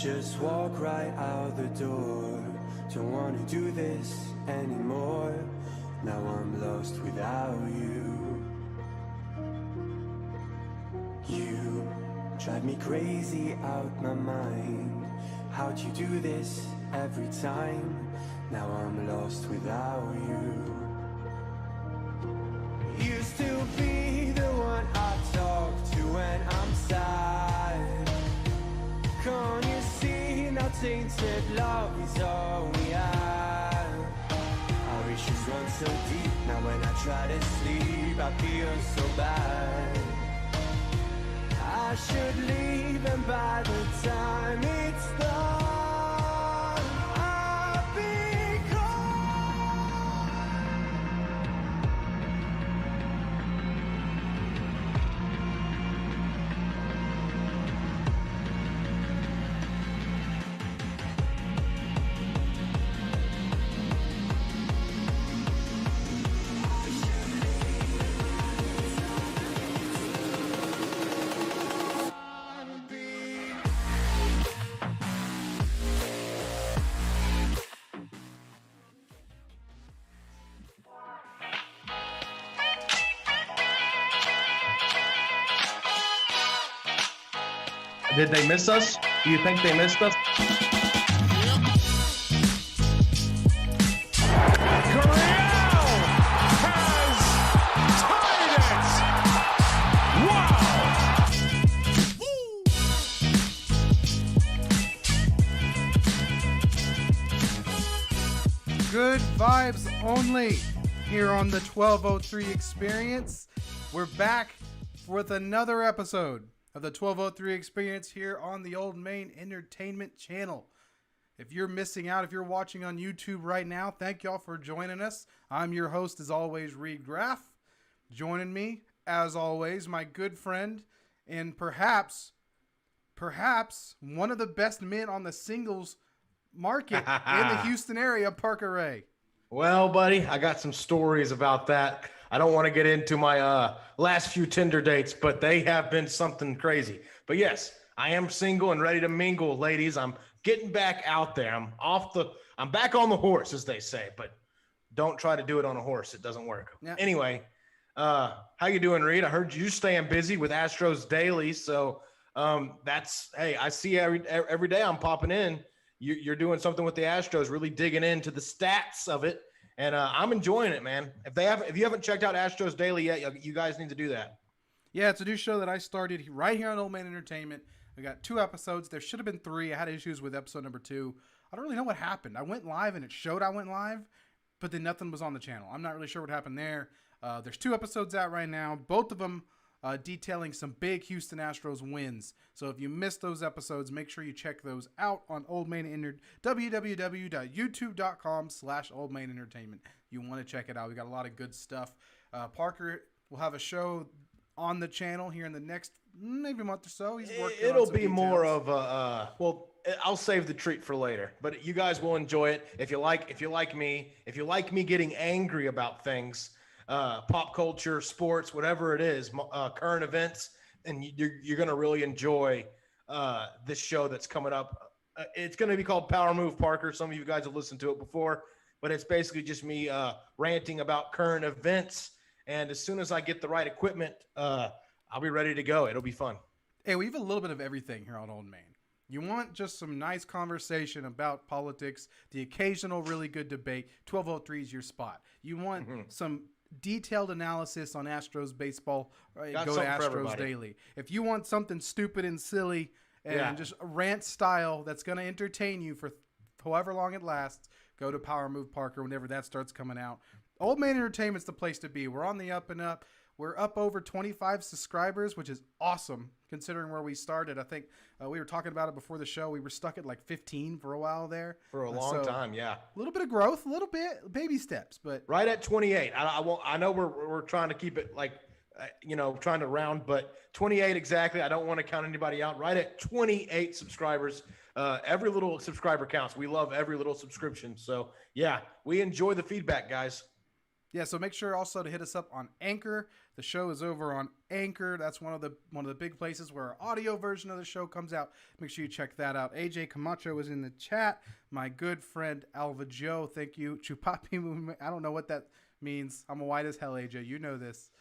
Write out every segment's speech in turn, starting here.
Just walk right out the door. Don't wanna do this anymore. Now I'm lost without you. You drive me crazy out my mind. How'd you do this every time? Now I'm lost without you. Used to be the one I talk to when I'm sad. Can't you see now tainted love is all we have? Our issues run so deep, now when I try to sleep I feel so bad. I should leave, and by the time it's done I'll be gone. Did they miss us? Do you think they missed us? Good vibes only here on the 1203 Experience. We're back with another episode of the 1203 Experience here on the Old Main Entertainment channel. If you're missing out, if you're watching on YouTube right now, thank y'all for joining us. I'm your host, as always, Reed Graff. Joining me, as always, my good friend and perhaps one of the best men on the singles market in the Houston area, Parker Ray. Well, buddy, I got some stories about that. I don't want to get into my last few Tinder dates, but they have been something crazy. But yes, I am single and ready to mingle, ladies. I'm getting back out there. I'm back on the horse, as they say, but don't try to do it on a horse. It doesn't work. Yeah. Anyway, how you doing, Reed? I heard you staying busy with Astros Daily. So hey, I see every day I'm popping in. You're doing something with the Astros, really digging into the stats of it. And I'm enjoying it, man. If you haven't checked out Astros Daily yet, you guys need to do that. Yeah, it's a new show that I started right here on Old Man Entertainment. I got 2 episodes. There should have been 3. I had issues with episode number 2. I don't really know what happened. I went live and it showed I went live, but then nothing was on the channel. I'm not really sure what happened there. There's 2 episodes out right now. Both of them detailing some big Houston Astros wins. So if you missed those episodes, make sure you check those out on Old Main www.youtube.com/Old Main Entertainment. You want to check it out. We got a lot of good stuff. Parker will have a show on the channel here in the next maybe month or so. He's working. It'll be more of a I'll save the treat for later, but you guys will enjoy it. If you like me getting angry about things, pop culture, sports, whatever it is, current events, and you're going to really enjoy this show that's coming up. It's going to be called Power Move, Parker. Some of you guys have listened to it before, but it's basically just me ranting about current events. And as soon as I get the right equipment, I'll be ready to go. It'll be fun. Hey, we have a little bit of everything here on Old Main. You want just some nice conversation about politics, the occasional really good debate, 1203 is your spot. You want some detailed analysis on Astros baseball, right? Go to Astros Daily. If you want something stupid and silly and just a rant style that's going to entertain you for however long it lasts, go to Power Move Parker whenever that starts coming out. Old Man Entertainment's the place to be. We're on the up and up. We're up over 25 subscribers, which is awesome considering where we started. I think we were talking about it before the show. We were stuck at like 15 for a while there. For a long time, yeah. A little bit of growth, a little bit, baby steps, but right at 28. I know we're trying to keep it like, trying to round, but 28 exactly. I don't want to count anybody out. Right at 28 subscribers. Every little subscriber counts. We love every little subscription. So yeah, we enjoy the feedback, guys. Yeah, so make sure also to hit us up on Anchor. The show is over on Anchor. That's one of the big places where our audio version of the show comes out. Make sure you check that out. AJ Camacho is in the chat. My good friend Alva Joe, thank you. Chupapi, I don't know what that means. I'm a white as hell, AJ. You know this.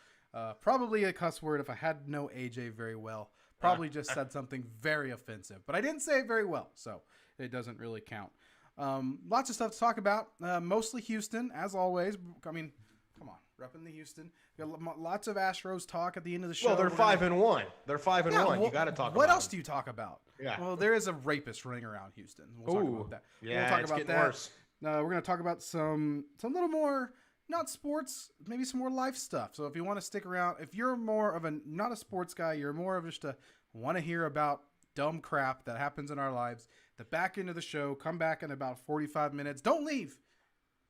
Probably a cuss word if I had to know AJ very well. Probably just said something very offensive, but I didn't say it very well, so it doesn't really count. Lots of stuff to talk about. Mostly Houston, as always. I mean, come on, repping the Houston. Got lots of Astros talk at the end of the show. Well, they're 5-1. They're 5-1. Well, you got to talk about what else them. do you talk about? Yeah. Well, there is a rapist running around Houston. We'll talk about that. Yeah, we'll talk it's about getting that. worse. We're going to talk about some little more, not sports, maybe some more life stuff. So if you want to stick around, if you're more of not a sports guy, you're more of just want to hear about dumb crap that happens in our lives, the back end of the show, come back in about 45 minutes. Don't leave.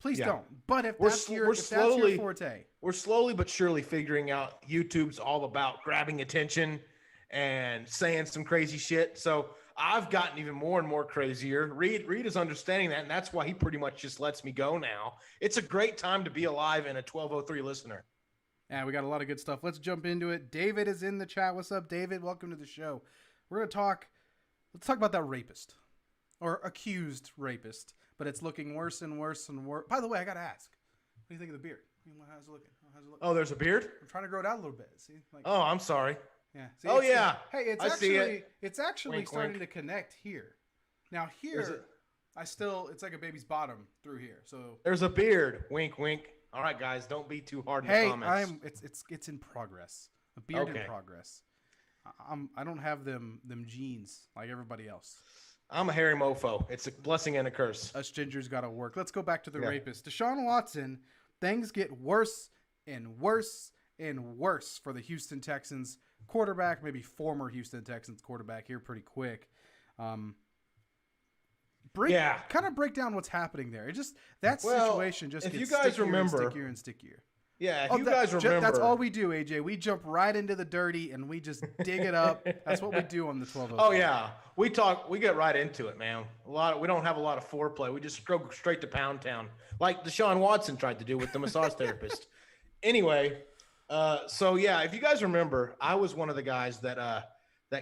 Please don't. But if that's your forte. We're slowly but surely figuring out YouTube's all about grabbing attention and saying some crazy shit. So I've gotten even more and more crazier. Reed is understanding that, and that's why he pretty much just lets me go now. It's a great time to be alive and a 1203 listener. Yeah, we got a lot of good stuff. Let's jump into it. David is in the chat. What's up, David? Welcome to the show. Let's talk about that rapist or accused rapist, but it's looking worse and worse and worse. By the way, I got to ask, what do you think of the beard? How's it looking? Oh, there's a beard? I'm trying to grow it out a little bit. See? Oh, I'm sorry. Yeah. See, yeah. Hey, it's actually Wink, starting wink. to connect here. Now here, it's like a baby's bottom through here. So there's a beard. Wink, wink. All right, guys, don't be too hard in the comments. It's in progress. A beard in progress. I don't have them genes like everybody else. I'm a hairy mofo. It's a blessing and a curse. Us gingers got to work. Let's go back to the rapist. Deshaun Watson, things get worse and worse and worse for the Houston Texans quarterback, maybe former Houston Texans quarterback here pretty quick. Kind of break down what's happening there. It just situation just gets stickier and stickier. Yeah, if you guys remember, that's all we do, AJ. We jump right into the dirty and we just dig it up. That's what we do on the 12. Oh yeah, we get right into it, man. We don't have a lot of foreplay. We just go straight to Pound Town, like Deshaun Watson tried to do with the massage therapist. Anyway, so yeah, if you guys remember, I was one of the guys that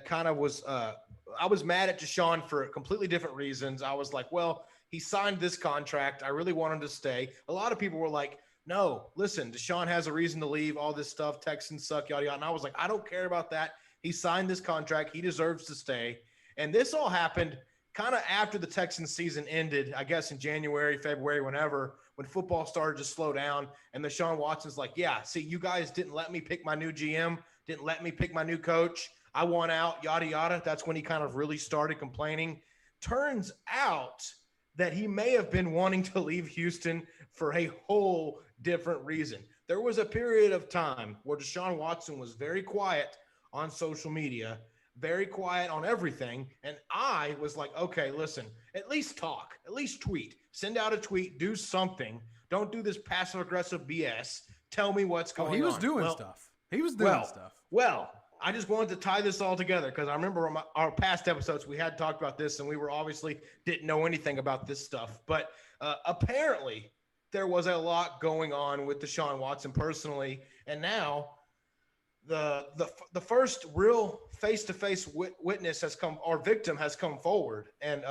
kind of was. I was mad at Deshaun for completely different reasons. I was like, well, he signed this contract. I really want him to stay. A lot of people were like, no, listen, Deshaun has a reason to leave, all this stuff. Texans suck, yada, yada. And I was like, I don't care about that. He signed this contract. He deserves to stay. And this all happened kind of after the Texans season ended, I guess in January, February, when football started to slow down. And Deshaun Watson's like, yeah, see, you guys didn't let me pick my new GM, didn't let me pick my new coach. I want out, yada, yada. That's when he kind of really started complaining. Turns out that he may have been wanting to leave Houston for a whole different reason. There was a period of time where Deshaun Watson was very quiet on social media, very quiet on everything. And I was like, okay, listen, at least talk, at least tweet, send out a tweet, do something. Don't do this passive aggressive BS. Tell me what's going on. He was doing stuff. He was doing stuff. Well, I just wanted to tie this all together because I remember our past episodes, we had talked about this and we were obviously didn't know anything about this stuff. But apparently there was a lot going on with Deshaun Watson personally. And now the first real face-to-face witness has come, or victim has come forward. And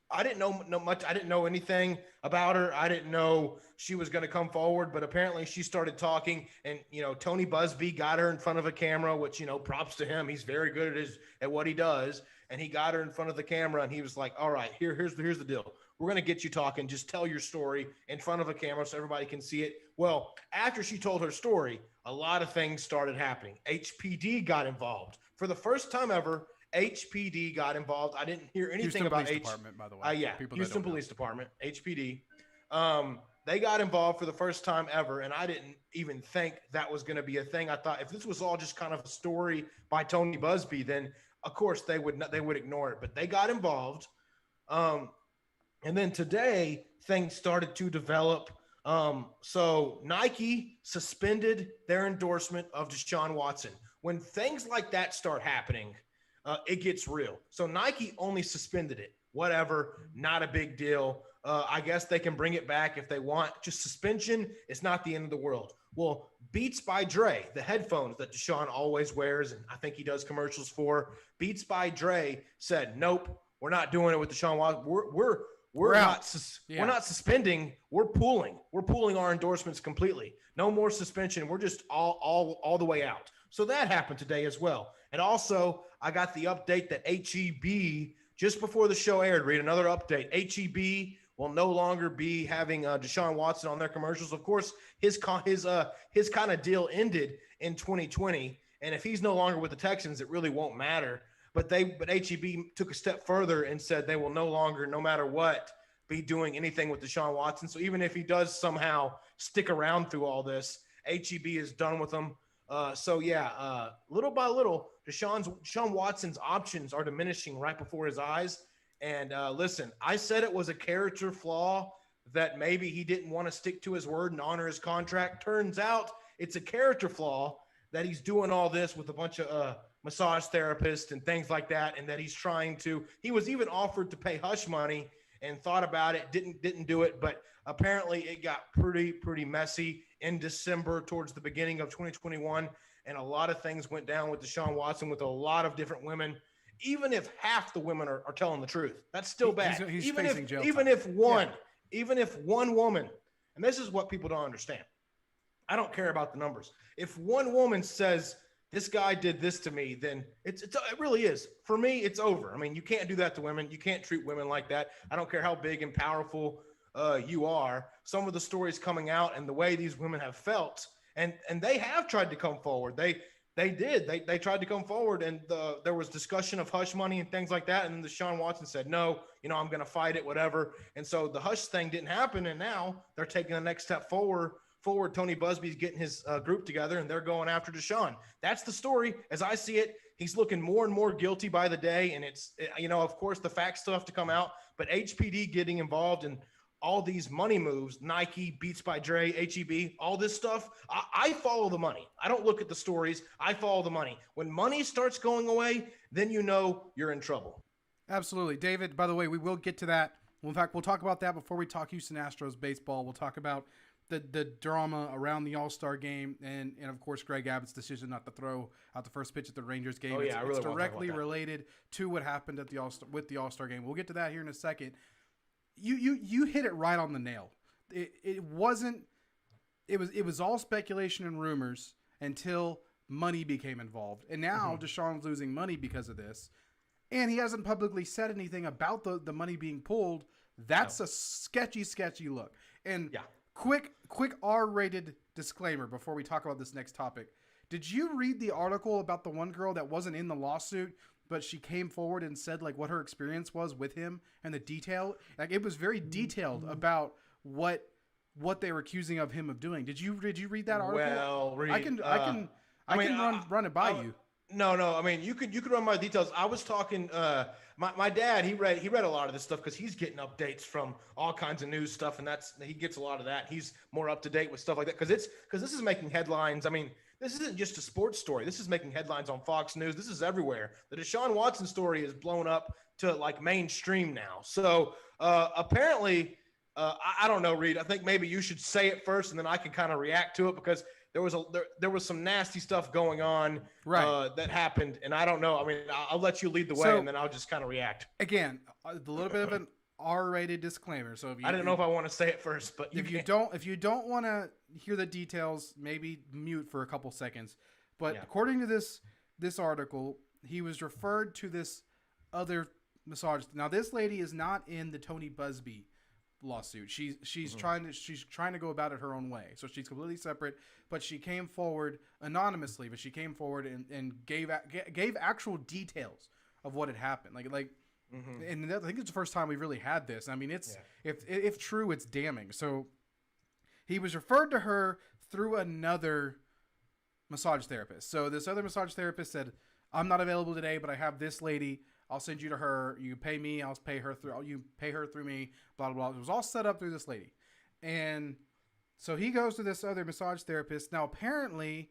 I didn't know much. I didn't know anything about her. I didn't know she was going to come forward, but apparently she started talking and, Tony Busby got her in front of a camera, which, props to him. He's very good at what he does. And he got her in front of the camera and he was like, all right, here's the deal. We're going to get you talking. Just tell your story in front of a camera so everybody can see it. Well, after she told her story, a lot of things started happening. HPD got involved for the first time ever. HPD got involved. I didn't hear anything Houston about Police Department, by the way. Houston Police Department, HPD. They got involved for the first time ever, and I didn't even think that was going to be a thing. I thought if this was all just kind of a story by Tony Busby, then of course they would ignore it. But they got involved, and then today things started to develop. So Nike suspended their endorsement of Deshaun Watson. When things like that start happening, it gets real. So Nike only suspended it. Whatever, not a big deal. I guess they can bring it back if they want. Just suspension is not the end of the world. Well, Beats by Dre, the headphones that Deshaun always wears, and I think he does commercials for, Beats by Dre said, nope, we're not doing it with Deshaun Watson. We're not suspending. We're pulling. We're pulling our endorsements completely. No more suspension. We're just all the way out. So that happened today as well. And also, I got the update that HEB, just before the show aired, read another update. HEB will no longer be having Deshaun Watson on their commercials. Of course, his kind of deal ended in 2020, and if he's no longer with the Texans, it really won't matter. But HEB took a step further and said they will no longer, no matter what, be doing anything with Deshaun Watson. So even if he does somehow stick around through all this, HEB is done with him. Little by little, Deshaun Watson's options are diminishing right before his eyes. And listen, I said it was a character flaw that maybe he didn't want to stick to his word and honor his contract. Turns out it's a character flaw that he's doing all this with a bunch of massage therapists and things like that, and that he was even offered to pay hush money and thought about it, didn't do it, but apparently it got pretty messy in December towards the beginning of 2021, and a lot of things went down with Deshaun Watson with a lot of different women. Even if half the women are telling the truth, that's still bad. He's facing jail time. Even if one woman, and this is what people don't understand. I don't care about the numbers. If one woman says, this guy did this to me, then it really is. For me, it's over. I mean, you can't do that to women. You can't treat women like that. I don't care how big and powerful you are. Some of the stories coming out and the way these women have felt, and they have tried to come forward. They tried to come forward, and there was discussion of hush money and things like that. And then Deshaun Watson said, no, I'm going to fight it, whatever. And so the hush thing didn't happen. And now they're taking the next step forward. Tony Busby's getting his group together, and they're going after Deshaun. That's the story. As I see it, he's looking more and more guilty by the day. And it's, of course, the facts still have to come out, but HPD getting involved in all these money moves, Nike, Beats by Dre, HEB, all this stuff. I follow the money. I don't look at the stories. I follow the money. When money starts going away, then you're in trouble. Absolutely. David, by the way, we will get to that. Well, in fact, we'll talk about that before we talk Houston Astros baseball. We'll talk about the drama around the All-Star game and of course Greg Abbott's decision not to throw out the first pitch at the Rangers game. It's directly related to what happened at the All-Star game. We'll get to that here in a second. You hit it right on the nail. It was all speculation and rumors until money became involved. And now Deshaun's losing money because of this. And he hasn't publicly said anything about the money being pulled. That's a sketchy look. And quick R-rated disclaimer before we talk about this next topic. Did you read the article about the one girl that wasn't in the lawsuit, but she came forward and said like what her experience was with him and the detail? Like it was very detailed about what they were accusing of him of doing. Did you read that article? Well, Reed, I can run it by you. No. I mean, you could run my details. I was talking. My dad, he read a lot of this stuff because he's getting updates from all kinds of news stuff, and he gets a lot of that. He's more up to date with stuff like that because this is making headlines. I mean, this isn't just a sports story. This is making headlines on Fox News. This is everywhere. The Deshaun Watson story is blown up to like mainstream now. So apparently, I don't know, Reed. I think maybe you should say it first, and then I can kind of react to it because there was some nasty stuff going on that happened, and I don't know. I mean, I'll let you lead the way, and then I'll just kind of react. Again, a little bit of an R-rated disclaimer. So I didn't know if I want to say it first, but if you don't want to hear the details, maybe mute for a couple seconds. But according to this article, he was referred to this other massage. Now, this lady is not in the Tony Busby lawsuit. She's trying to go about it her own way. So she's completely separate, but she came forward anonymously, but she came forward and gave actual details of what had happened. And I think it's the first time we've really had this. I mean, if true, it's damning. So he was referred to her through another massage therapist. So this other massage therapist said, I'm not available today, but I have this lady. I'll send you to her. You pay me. I'll pay her through. You pay her through me. Blah, blah, blah. It was all set up through this lady. And so he goes to this other massage therapist. Now, apparently,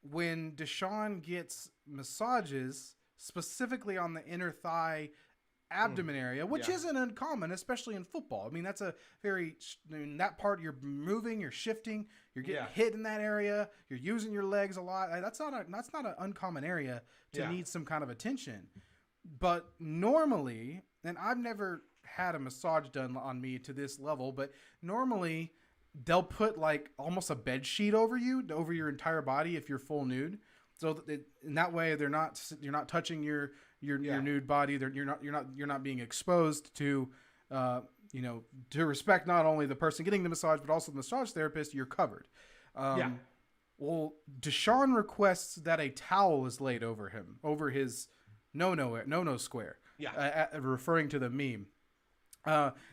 when Deshaun gets massages, specifically on the inner thigh abdomen area, which isn't uncommon, especially in football. I mean, that's a that part you're moving, you're shifting, you're getting hit in that area, you're using your legs a lot. That's not an uncommon area to need some kind of attention. But normally, and I've never had a massage done on me to this level, but normally they'll put like almost a bed sheet over your entire body if you're full nude. So in that way, you're not touching your nude body. You're not being exposed to, to respect not only the person getting the massage but also the massage therapist. You're covered. Well, Deshaun requests that a towel is laid over him, over his no square. Referring to the meme.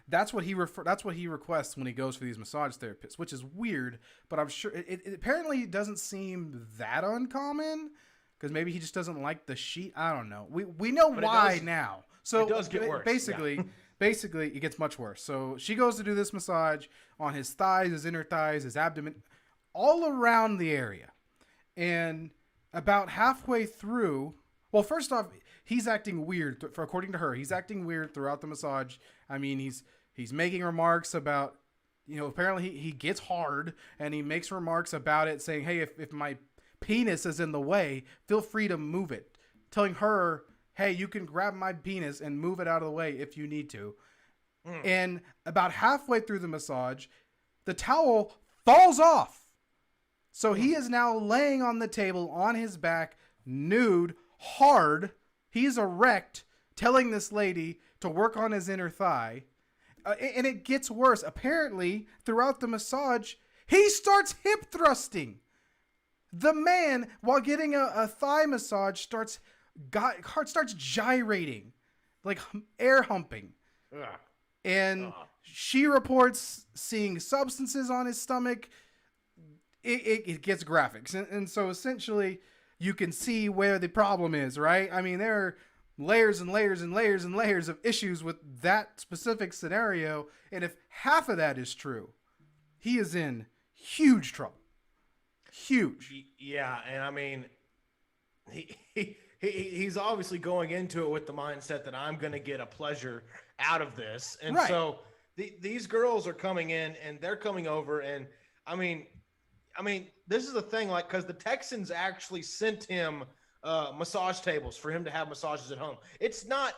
That's what he requests when he goes for these massage therapists, which is weird, but I'm sure it apparently doesn't seem that uncommon because maybe he just doesn't like the sheet. I don't know. We know why now. So it does get worse. Basically, it gets much worse. So she goes to do this massage on his thighs, his inner thighs, his abdomen, all around the area. And about halfway through, well, first off, he's acting weird. According to her, he's acting weird throughout the massage. I mean, he's making remarks about, apparently he gets hard and he makes remarks about it saying, hey, if my penis is in the way, feel free to move it. Telling her, hey, you can grab my penis and move it out of the way if you need to. And about halfway through the massage, the towel falls off. So he is now laying on the table on his back, nude, hard. He's erect, telling this lady to work on his inner thigh. And it gets worse. Apparently, throughout the massage, he starts hip thrusting. The man, while getting a thigh massage, starts gyrating, like air humping. And she reports seeing substances on his stomach. It gets graphic. And so essentially, you can see where the problem is, right? I mean, there are layers and layers and layers and layers of issues with that specific scenario. And if half of that is true, he is in huge trouble. Huge. Yeah, and I mean, he's obviously going into it with the mindset that I'm going to get a pleasure out of this. And so these girls are coming in and they're coming over. And I mean, this is the thing, like, because the Texans actually sent him massage tables for him to have massages at home. It's not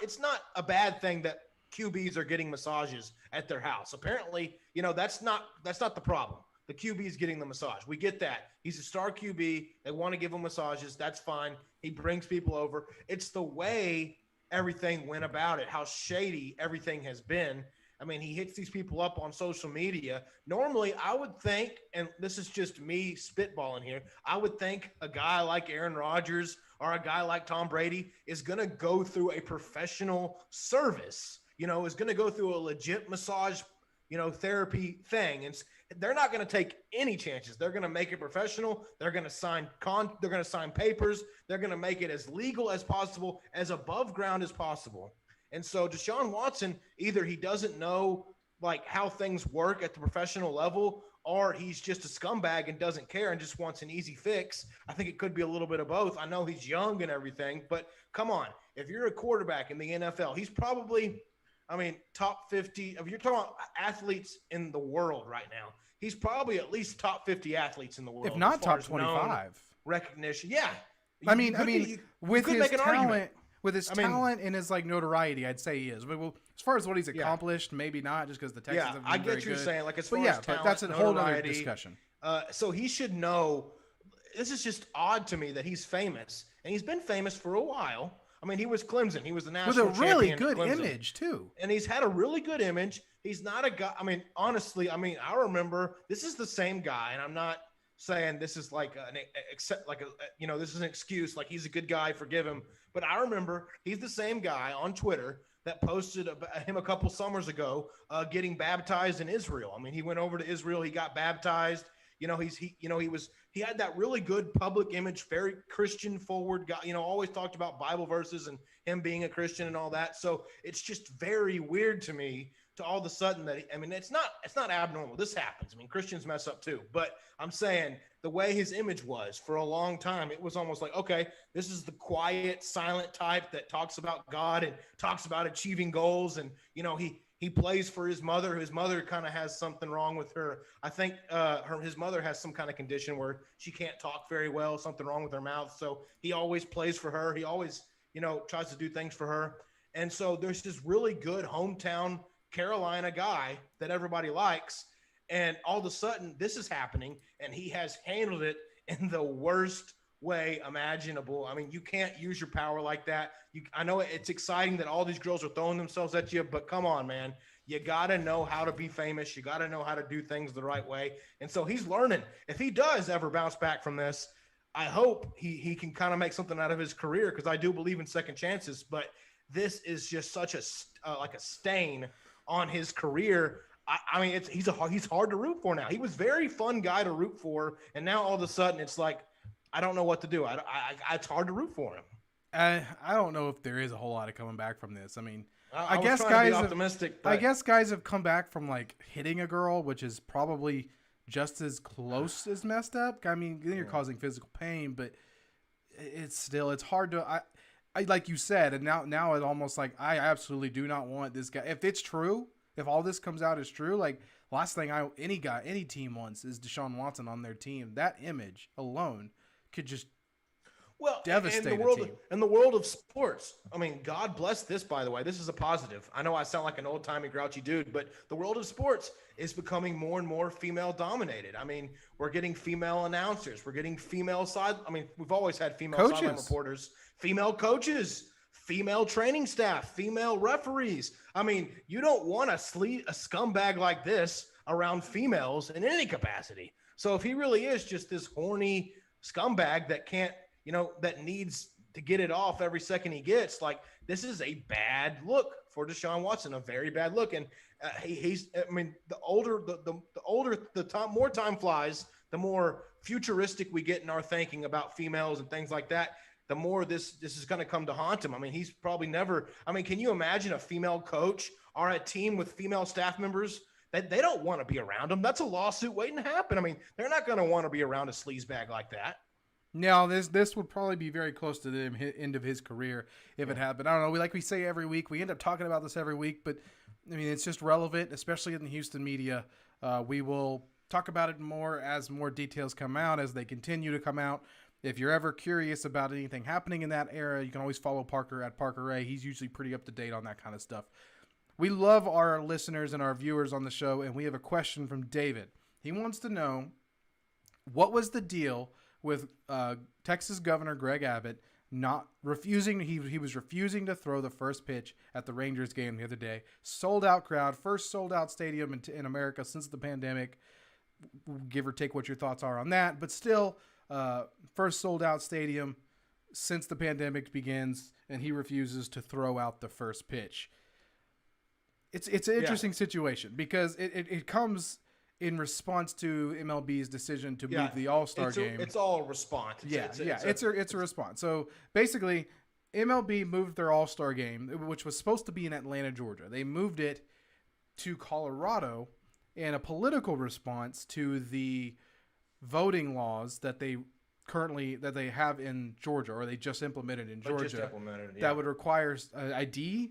a bad thing that QBs are getting massages at their house. Apparently, that's not the problem. The QB is getting the massage. We get that. He's a star QB. They want to give him massages. That's fine. He brings people over. It's the way everything went about it, how shady everything has been. I mean, he hits these people up on social media. Normally, I would think, and this is just me spitballing here, I would think a guy like Aaron Rodgers or a guy like Tom Brady is going to go through a professional service, is going to go through a legit massage, therapy thing. And they're not going to take any chances. They're going to make it professional. They're going to sign papers. They're going to make it as legal as possible, as above ground as possible. And so Deshaun Watson, either he doesn't know like how things work at the professional level, or he's just a scumbag and doesn't care and just wants an easy fix. I think it could be a little bit of both. I know he's young and everything, but come on. If you're a quarterback in the NFL, he's probably, top 50. If you're talking about athletes in the world right now, he's probably at least top 50 athletes in the world. If not top 25. Recognition. Yeah. With his talent. With his talent and his notoriety, I'd say he is. But as far as what he's accomplished, maybe not, just because the Texans have been I get very you're good. saying, like, as far as talent, that's a whole other discussion. So he should know. This is just odd to me that he's famous, and he's been famous for a while. I mean, he was Clemson. He was the national champion. With a really good image, too. And he's had a really good image. He's not a guy. Honestly, I remember this is the same guy, and I'm not saying this is this is an excuse, like he's a good guy, forgive him. But I remember he's the same guy on Twitter that posted him a couple summers ago getting baptized in Israel. He went over to Israel. He got baptized. He had that really good public image, very Christian forward guy, always talked about Bible verses and him being a Christian and all that. So it's just very weird to me to all of a sudden that I mean, it's not abnormal. This happens. I mean, Christians mess up too. But I'm saying the way his image was for a long time, it was almost like, okay, this is the quiet, silent type that talks about God and talks about achieving goals. And, you know, he plays for his mother. His mother kind of has something wrong with her. I think his mother has some kind of condition where she can't talk very well, something wrong with her mouth. So he always plays for her. He always, you know, tries to do things for her. And so there's this really good hometown Carolina guy that everybody likes. And all of a sudden this is happening and he has handled it in the worst way imaginable. I mean, you can't use your power like that. I know it's exciting that all these girls are throwing themselves at you, but come on, man. You got to know how to be famous. You got to know how to do things the right way. And so he's learning. If he does ever bounce back from this, I hope he can kind of make something out of his career, because I do believe in second chances. But this is just such a like a stain on his career. I mean, he's hard to root for now. He was very fun guy to root for, and now all of a sudden it's like I don't know what to do. It's hard to root for him. I don't know if there is a whole lot of coming back from this. I mean, I guess guess guys optimistic. I guess guys have come back from like hitting a girl, which is probably just as close as messed up. I mean, then you're causing physical pain, but it's hard to. I like you said, and now it's almost like I absolutely do not want this guy. If it's true, if all this comes out is true, like last thing any team wants is Deshaun Watson on their team. That image alone could just devastate in the world of sports. I mean, God bless this, by the way. This is a positive. I know I sound like an old-timey grouchy dude, but the world of sports is becoming more and more female dominated. I mean, we're getting female announcers. We're getting we've always had female sideline reporters, female coaches, female training staff, female referees. I mean, you don't want a scumbag like this around females in any capacity. So if he really is just this horny scumbag that can't, that needs to get it off every second he gets, like, this is a bad look for Deshaun Watson, a very bad look. And more time flies, the more futuristic we get in our thinking about females and things like that, the more this is going to come to haunt him. I mean, he's probably never, can you imagine a female coach or a team with female staff members that they don't want to be around him? That's a lawsuit waiting to happen. I mean, they're not going to want to be around a sleazebag like that. No, this would probably be very close to the end of his career if it happened. I don't know. We say every week. We end up talking about this every week, but I mean, it's just relevant, especially in the Houston media. We will talk about it more as more details come out, as they continue to come out. If you're ever curious about anything happening in that era, you can always follow Parker at Parker Ray. He's usually pretty up to date on that kind of stuff. We love our listeners and our viewers on the show, and we have a question from David. He wants to know, what was the deal with Texas Governor Greg Abbott not refusing? He was refusing to throw the first pitch at the Rangers game the other day. Sold out crowd, first sold out stadium in America since the pandemic. Give or take what your thoughts are on that, but still, first sold out stadium since the pandemic begins, and he refuses to throw out the first pitch. It's an interesting situation because it comes in response to MLB's decision to move the All-Star game. It's all a response. It's a response. So basically, MLB moved their All-Star game, which was supposed to be in Atlanta, Georgia. They moved it to Colorado in a political response to the voting laws that they have in Georgia, or they just implemented in Georgia. That would require ID.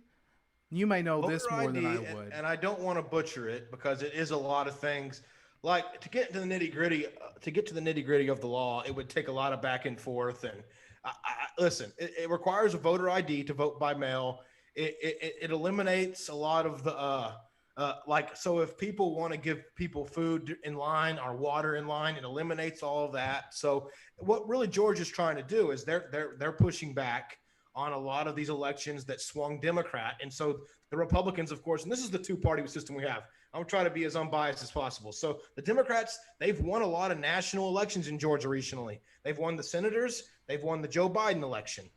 You may know voter this more ID, than I would. And I don't want to butcher it because it is a lot of things. Like, to get to the nitty gritty of the law, it would take a lot of back and forth. And listen, it requires a voter ID to vote by mail. It eliminates a lot of the so if people want to give people food in line or water in line, it eliminates all of that. So what really Georgia's trying to do is they're pushing back on a lot of these elections that swung Democrat. And so the Republicans, of course, and this is the two-party system we have. I'm trying to be as unbiased as possible. So the Democrats, they've won a lot of national elections in Georgia recently. They've won the senators. They've won the Joe Biden election.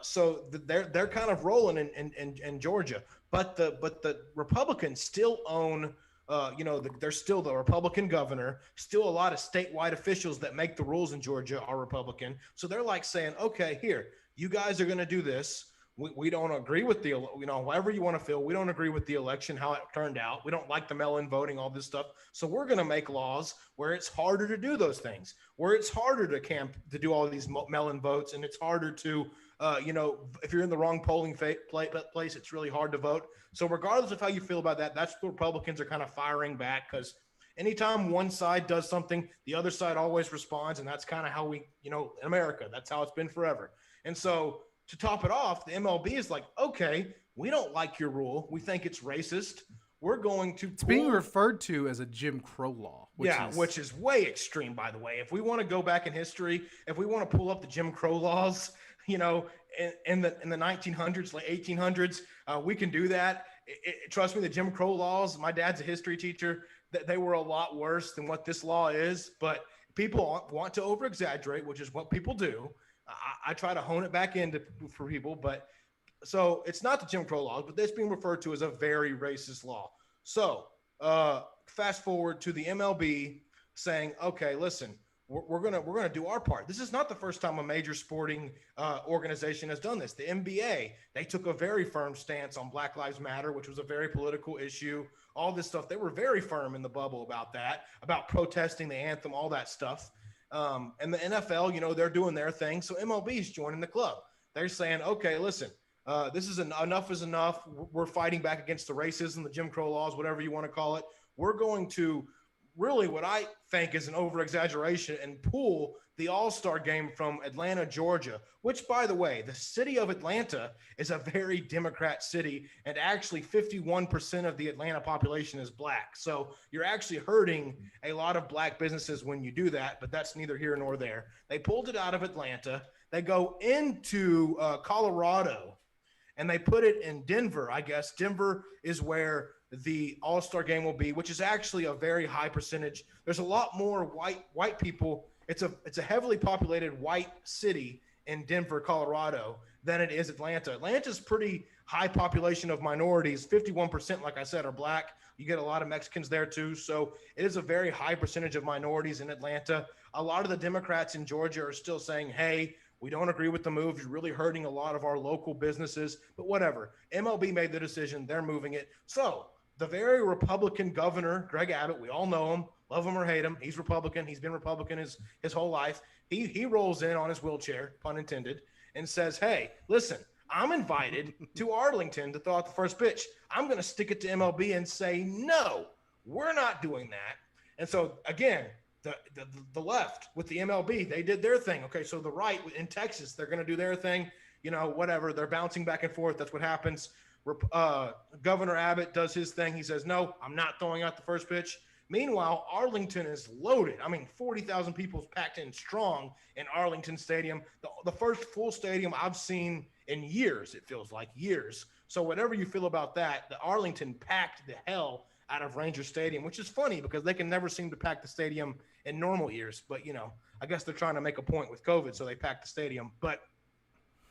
So they're kind of rolling in Georgia. But the Republicans still own, they're still the Republican governor. Still a lot of statewide officials that make the rules in Georgia are Republican. So they're like saying, okay, here, you guys are going to do this. we don't agree with the, however you want to feel, we don't agree with the election, how it turned out. We don't like the mail-in voting, all this stuff. So we're going to make laws where it's harder to do those things, where it's harder to do all these mail-in votes. And it's harder to, if you're in the wrong polling place, it's really hard to vote. So regardless of how you feel about that, that's what Republicans are kind of firing back, because anytime one side does something, the other side always responds. And that's kind of how we, in America, that's how it's been forever. And so to top it off, the MLB is like, okay, we don't like your rule. We think it's racist. We're going to. It's being referred to as a Jim Crow law. Which is way extreme, by the way. If we want to go back in history, if we want to pull up the Jim Crow laws, in the 1900s, like 1800s, we can do that. Trust me, the Jim Crow laws, my dad's a history teacher, that they were a lot worse than what this law is. But people want to over-exaggerate, which is what people do. I try to hone it back into for people, but so it's not the Jim Crow laws, but this being referred to as a very racist law. So fast forward to the MLB saying, okay, listen, we're gonna do our part. This is not the first time a major sporting organization has done this. The NBA, they took a very firm stance on Black Lives Matter, which was a very political issue. All this stuff, they were very firm in the bubble about that, about protesting the anthem, all that stuff. And the NFL, they're doing their thing. So MLB is joining the club. They're saying, okay, listen, this is enough is enough. We're fighting back against the racism, the Jim Crow laws, whatever you want to call it. We're going to really what I think is an over-exaggeration and pull the All-Star game from Atlanta, Georgia, which, by the way, the city of Atlanta is a very Democrat city, and actually 51% of the Atlanta population is black. So you're actually hurting a lot of black businesses when you do that, but that's neither here nor there. They pulled it out of Atlanta. They go into Colorado, and they put it in Denver, I guess. Denver is where the All-Star game will be, which is actually a very high percentage. There's a lot more white people. It's a heavily populated white city in Denver, Colorado, than it is Atlanta. Atlanta's pretty high population of minorities. 51%, like I said, are black. You get a lot of Mexicans there too. So it is a very high percentage of minorities in Atlanta. A lot of the Democrats in Georgia are still saying, hey, we don't agree with the move. You're really hurting a lot of our local businesses, but whatever. MLB made the decision. They're moving it. So the very Republican governor, Greg Abbott, we all know him, love him or hate him. He's Republican. He's been Republican his whole life. He rolls in on his wheelchair, pun intended, and says, hey, listen, I'm invited to Arlington to throw out the first pitch. I'm going to stick it to MLB and say, no, we're not doing that. And so, again, the left with the MLB, they did their thing. Okay, so the right in Texas, they're going to do their thing. Whatever. They're bouncing back and forth. That's what happens. Governor Abbott does his thing. He says, no, I'm not throwing out the first pitch. Meanwhile, Arlington is loaded. 40,000 people packed in strong in Arlington Stadium. The first full stadium I've seen in years, it feels like years. So whatever you feel about that, the Arlington packed the hell out of Ranger Stadium, which is funny because they can never seem to pack the stadium in normal years. But, I guess they're trying to make a point with COVID, so they packed the stadium. But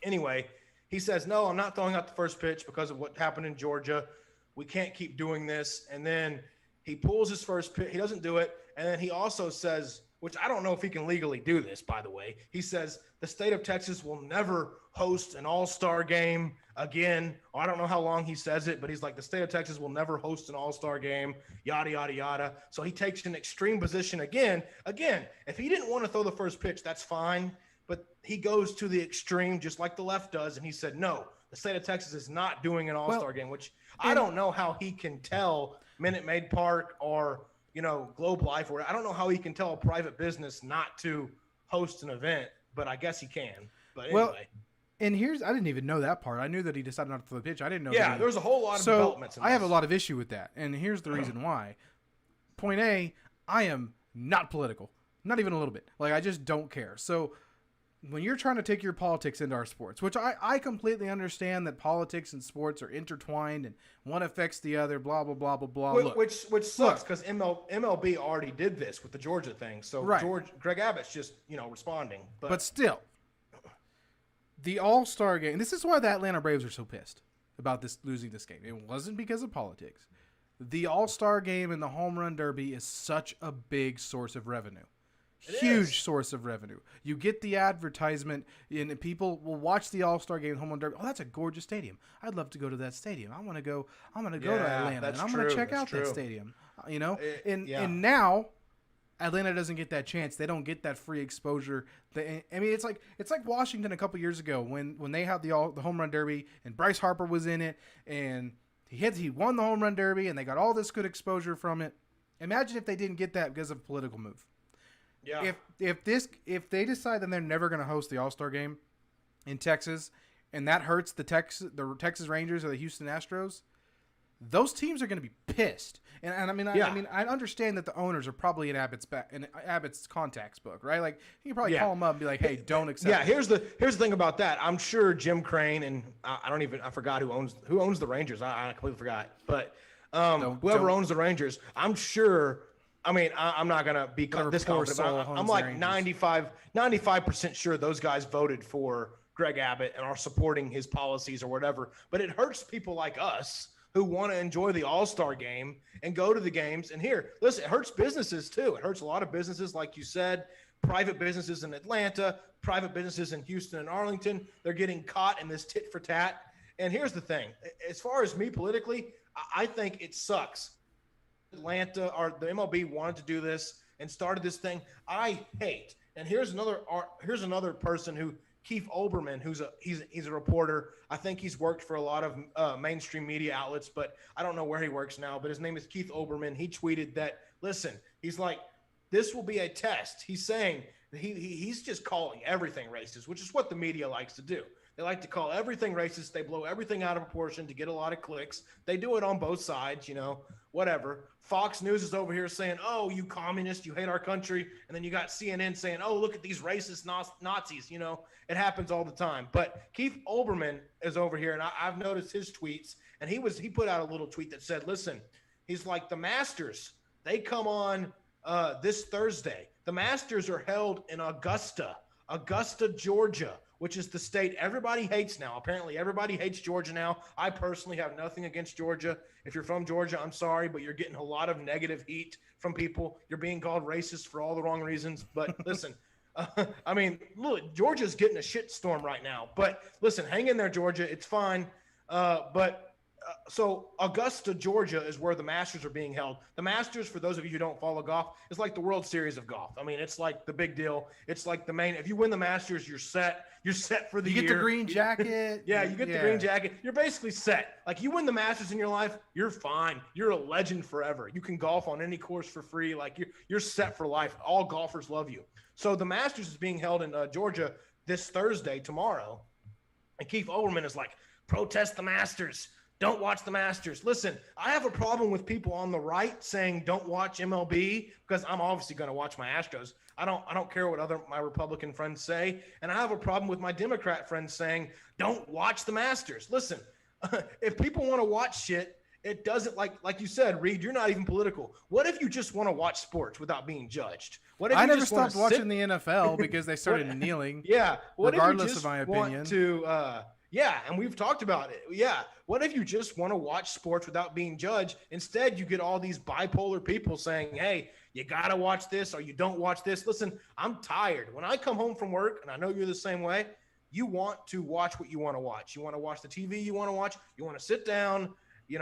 anyway, he says, no, I'm not throwing out the first pitch because of what happened in Georgia. We can't keep doing this. And then he pulls his first pitch. He doesn't do it. And then he also says, which I don't know if he can legally do this, by the way. He says the state of Texas will never host an all-star game again. I don't know how long he says it, but he's like, the state of Texas will never host an all-star game, yada, yada, yada. So he takes an extreme position again. Again, if he didn't want to throw the first pitch, that's fine. But he goes to the extreme, just like the left does. And he said, no, the state of Texas is not doing an all-star game, which I don't know how he can tell Minute Maid Park or, Globe Life, or I don't know how he can tell a private business not to host an event, but I guess he can. But anyway. Well, and I didn't even know that part. I knew that he decided not to throw the pitch. I didn't know. Yeah, there's a whole lot of developments in this. I have a lot of issue with that. And here's the reason why. Point A, I am not political. Not even a little bit. I just don't care. So when you're trying to take your politics into our sports, which I completely understand that politics and sports are intertwined and one affects the other, blah, blah, blah, blah, blah. Which sucks because MLB already did this with the Georgia thing. So right. Greg Abbott's just, responding. But still, the All-Star game, this is why the Atlanta Braves are so pissed about losing this game. It wasn't because of politics. The All-Star game and the Home Run Derby is such a big source of revenue. Huge source of revenue. You get the advertisement, and people will watch the All-Star Game, home run derby. Oh, that's a gorgeous stadium. I'd love to go to that stadium. I'm gonna go to Atlanta, and I'm gonna check out that stadium. And now Atlanta doesn't get that chance. They don't get that free exposure. It's like Washington a couple years ago when they had the home run derby and Bryce Harper was in it, and he won the home run derby, and they got all this good exposure from it. Imagine if they didn't get that because of a political move. Yeah. If they decide that they're never going to host the All-Star Game in Texas, and that hurts the Texas Rangers or the Houston Astros, those teams are going to be pissed. And I understand that the owners are probably in Abbott's contacts book, right? Like you can probably call them up and be like, "Hey, don't accept." Yeah, here's the thing about that. I'm sure Jim Crane and I forgot who owns the Rangers. I completely forgot. But whoever owns the Rangers, I'm sure. I mean, I'm not gonna be this confident. I'm like 95% sure those guys voted for Greg Abbott and are supporting his policies or whatever. But it hurts people like us who want to enjoy the All-Star Game and go to the games. And here, listen, it hurts businesses too. It hurts a lot of businesses, like you said, private businesses in Atlanta, private businesses in Houston and Arlington. They're getting caught in this tit for tat. And here's the thing: as far as me politically, I think it sucks. Atlanta or the MLB wanted to do this and started this thing. I hate. And here's another person who Keith Olbermann, he's a reporter. I think he's worked for a lot of mainstream media outlets, but I don't know where he works now. But his name is Keith Olbermann. He tweeted that, listen, he's like, this will be a test. He's saying he's just calling everything racist, which is what the media likes to do. They like to call everything racist. They blow everything out of proportion to get a lot of clicks. They do it on both sides, whatever. Fox News is over here saying, "Oh, you communist, you hate our country." And then you got CNN saying, "Oh, look at these racist Nazis." It happens all the time. But Keith Olbermann is over here, and I've noticed his tweets. And he put out a little tweet that said, listen, he's like, the Masters, they come on this Thursday. The Masters are held in Augusta, Georgia, which is the state everybody hates now. Apparently, everybody hates Georgia now. I personally have nothing against Georgia. If you're from Georgia, I'm sorry, but you're getting a lot of negative heat from people. You're being called racist for all the wrong reasons. But listen, look, Georgia's getting a shitstorm right now. But listen, hang in there, Georgia. It's fine. So Augusta, Georgia is where the Masters are being held. The Masters, for those of you who don't follow golf, is like the World Series of golf. I mean, it's like the big deal. It's like the main – if you win the Masters, you're set. You're set for the year. You get the green jacket. Yeah, you get the green jacket. You're basically set. Like, you win the Masters in your life, you're fine. You're a legend forever. You can golf on any course for free. Like, you're set for life. All golfers love you. So the Masters is being held in Georgia this Thursday, tomorrow. And Keith Olbermann is like, protest the Masters. Don't watch the Masters. Listen, I have a problem with people on the right saying don't watch MLB because I'm obviously going to watch my Astros. I don't care what my Republican friends say. And I have a problem with my Democrat friends saying don't watch the Masters. Listen, if people want to watch shit, it doesn't, like you said, Reed, you're not even political. What if you just want to watch sports without being judged? What if I never stopped watching the NFL because they started kneeling. Yeah. Regardless of my opinion. Yeah, and we've talked about it. Yeah. What if you just want to watch sports without being judged? Instead, you get all these bipolar people saying, hey, you got to watch this or you don't watch this. Listen, I'm tired. When I come home from work, and I know you're the same way, you want to watch what you want to watch. You want to watch the TV you want to watch. You want to sit down, you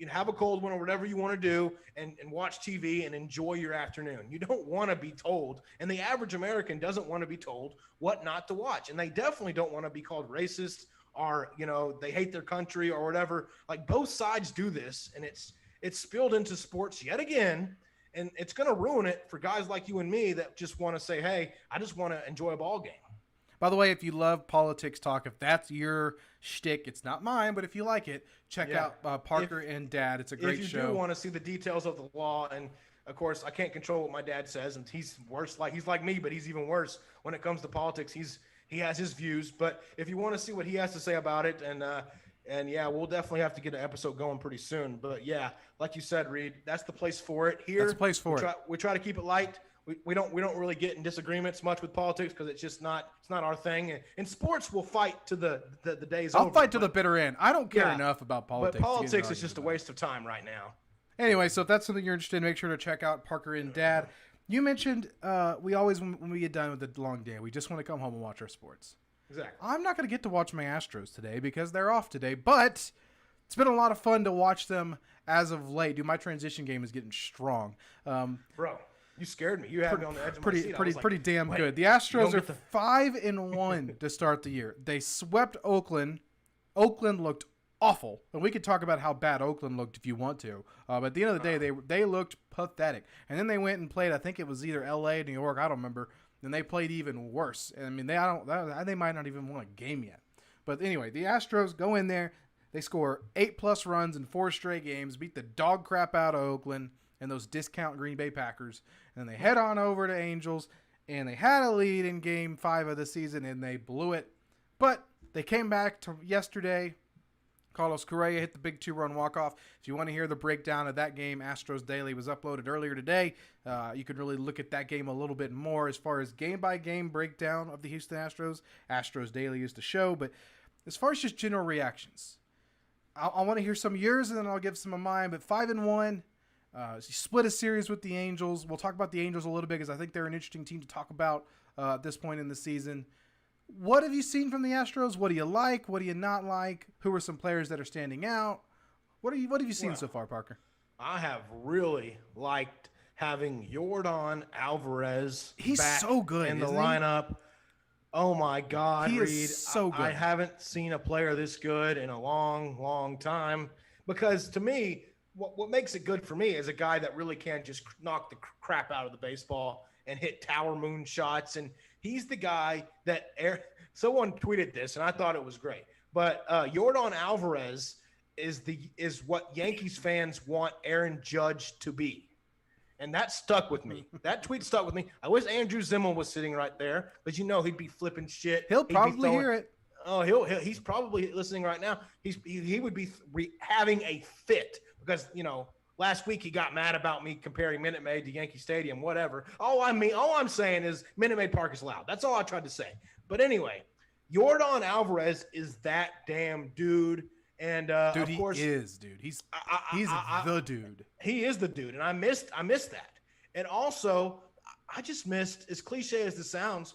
have a cold one or whatever you want to do and watch TV and enjoy your afternoon. You don't want to be told, and the average American doesn't want to be told what not to watch. And they definitely don't want to be called racist or, they hate their country or whatever. Like, both sides do this, and it's spilled into sports yet again. And it's going to ruin it for guys like you and me that just want to say, hey, I just want to enjoy a ball game. By the way, if you love politics talk, if that's your shtick, it's not mine, but if you like it, check out Parker and Dad. It's a great show. If you do want to see the details of the law, and of course, I can't control what my dad says, and he's worse. He's like me, but he's even worse when it comes to politics. He has his views, but if you want to see what he has to say about it, and yeah, we'll definitely have to get an episode going pretty soon. But yeah, like you said, Reed, that's the place for it. Here, that's the place for it. We try to keep it light. We don't really get in disagreements much with politics because it's not our thing. And sports will fight to the day's over. I'll fight to the bitter end. I don't care enough about politics. But politics is just a waste of time right now. Anyway, so if that's something you're interested in, make sure to check out Parker and Dad. You mentioned we always, when we get done with the long day, we just want to come home and watch our sports. Exactly. I'm not going to get to watch my Astros today because they're off today, but it's been a lot of fun to watch them as of late. Dude, my transition game is getting strong. Bro, you scared me. You had me on the edge of my seat. Pretty damn good. The Astros are 5-1 to start the year. They swept Oakland. Oakland looked awful, and we could talk about how bad Oakland looked if you want to. But at the end of the day, they looked pathetic. And then they went and played. I think it was either L.A., New York. I don't remember. And they played even worse. And I mean, they might not even won a game yet. But anyway, the Astros go in there. They score 8+ runs in 4 straight games, beat the dog crap out of Oakland and those discount Green Bay Packers. And then they head on over to Angels, and they had a lead in Game 5 of the season, and they blew it. But they came back to yesterday. Carlos Correa hit the big 2-run walk-off. If you want to hear the breakdown of that game, Astros Daily was uploaded earlier today. You can really look at that game a little bit more as far as game-by-game breakdown of the Houston Astros. Astros Daily is the show. But as far as just general reactions, I want to hear some of yours, and then I'll give some of mine. But 5-1, split a series with the Angels. We'll talk about the Angels a little bit because I think they're an interesting team to talk about at this point in the season. What have you seen from the Astros? What do you like? What do you not like? Who are some players that are standing out? What have you seen so far, Parker? I have really liked having Yordan Alvarez back so good in the lineup. Oh my God, he Reed. is so good. I haven't seen a player this good in a long, long time. Because to me, what makes it good for me is a guy that really can just knock the crap out of the baseball and hit tower moon shots. And he's the guy that someone tweeted this, and I thought it was great. But Yordan Alvarez is what Yankees fans want Aaron Judge to be. And that stuck with me. That tweet stuck with me. I wish Andrew Zimmel was sitting right there, but he'd be flipping shit. He'll probably hear it. Oh, he's probably listening right now. He would be having a fit because last week he got mad about me comparing Minute Maid to Yankee Stadium. Whatever. All I'm saying is Minute Maid Park is loud. That's all I tried to say. But anyway, Yordan Alvarez is that damn dude. And dude, of course, he is, dude. He's the dude. He is the dude, and I missed that. And also, I just missed, as cliche as this sounds,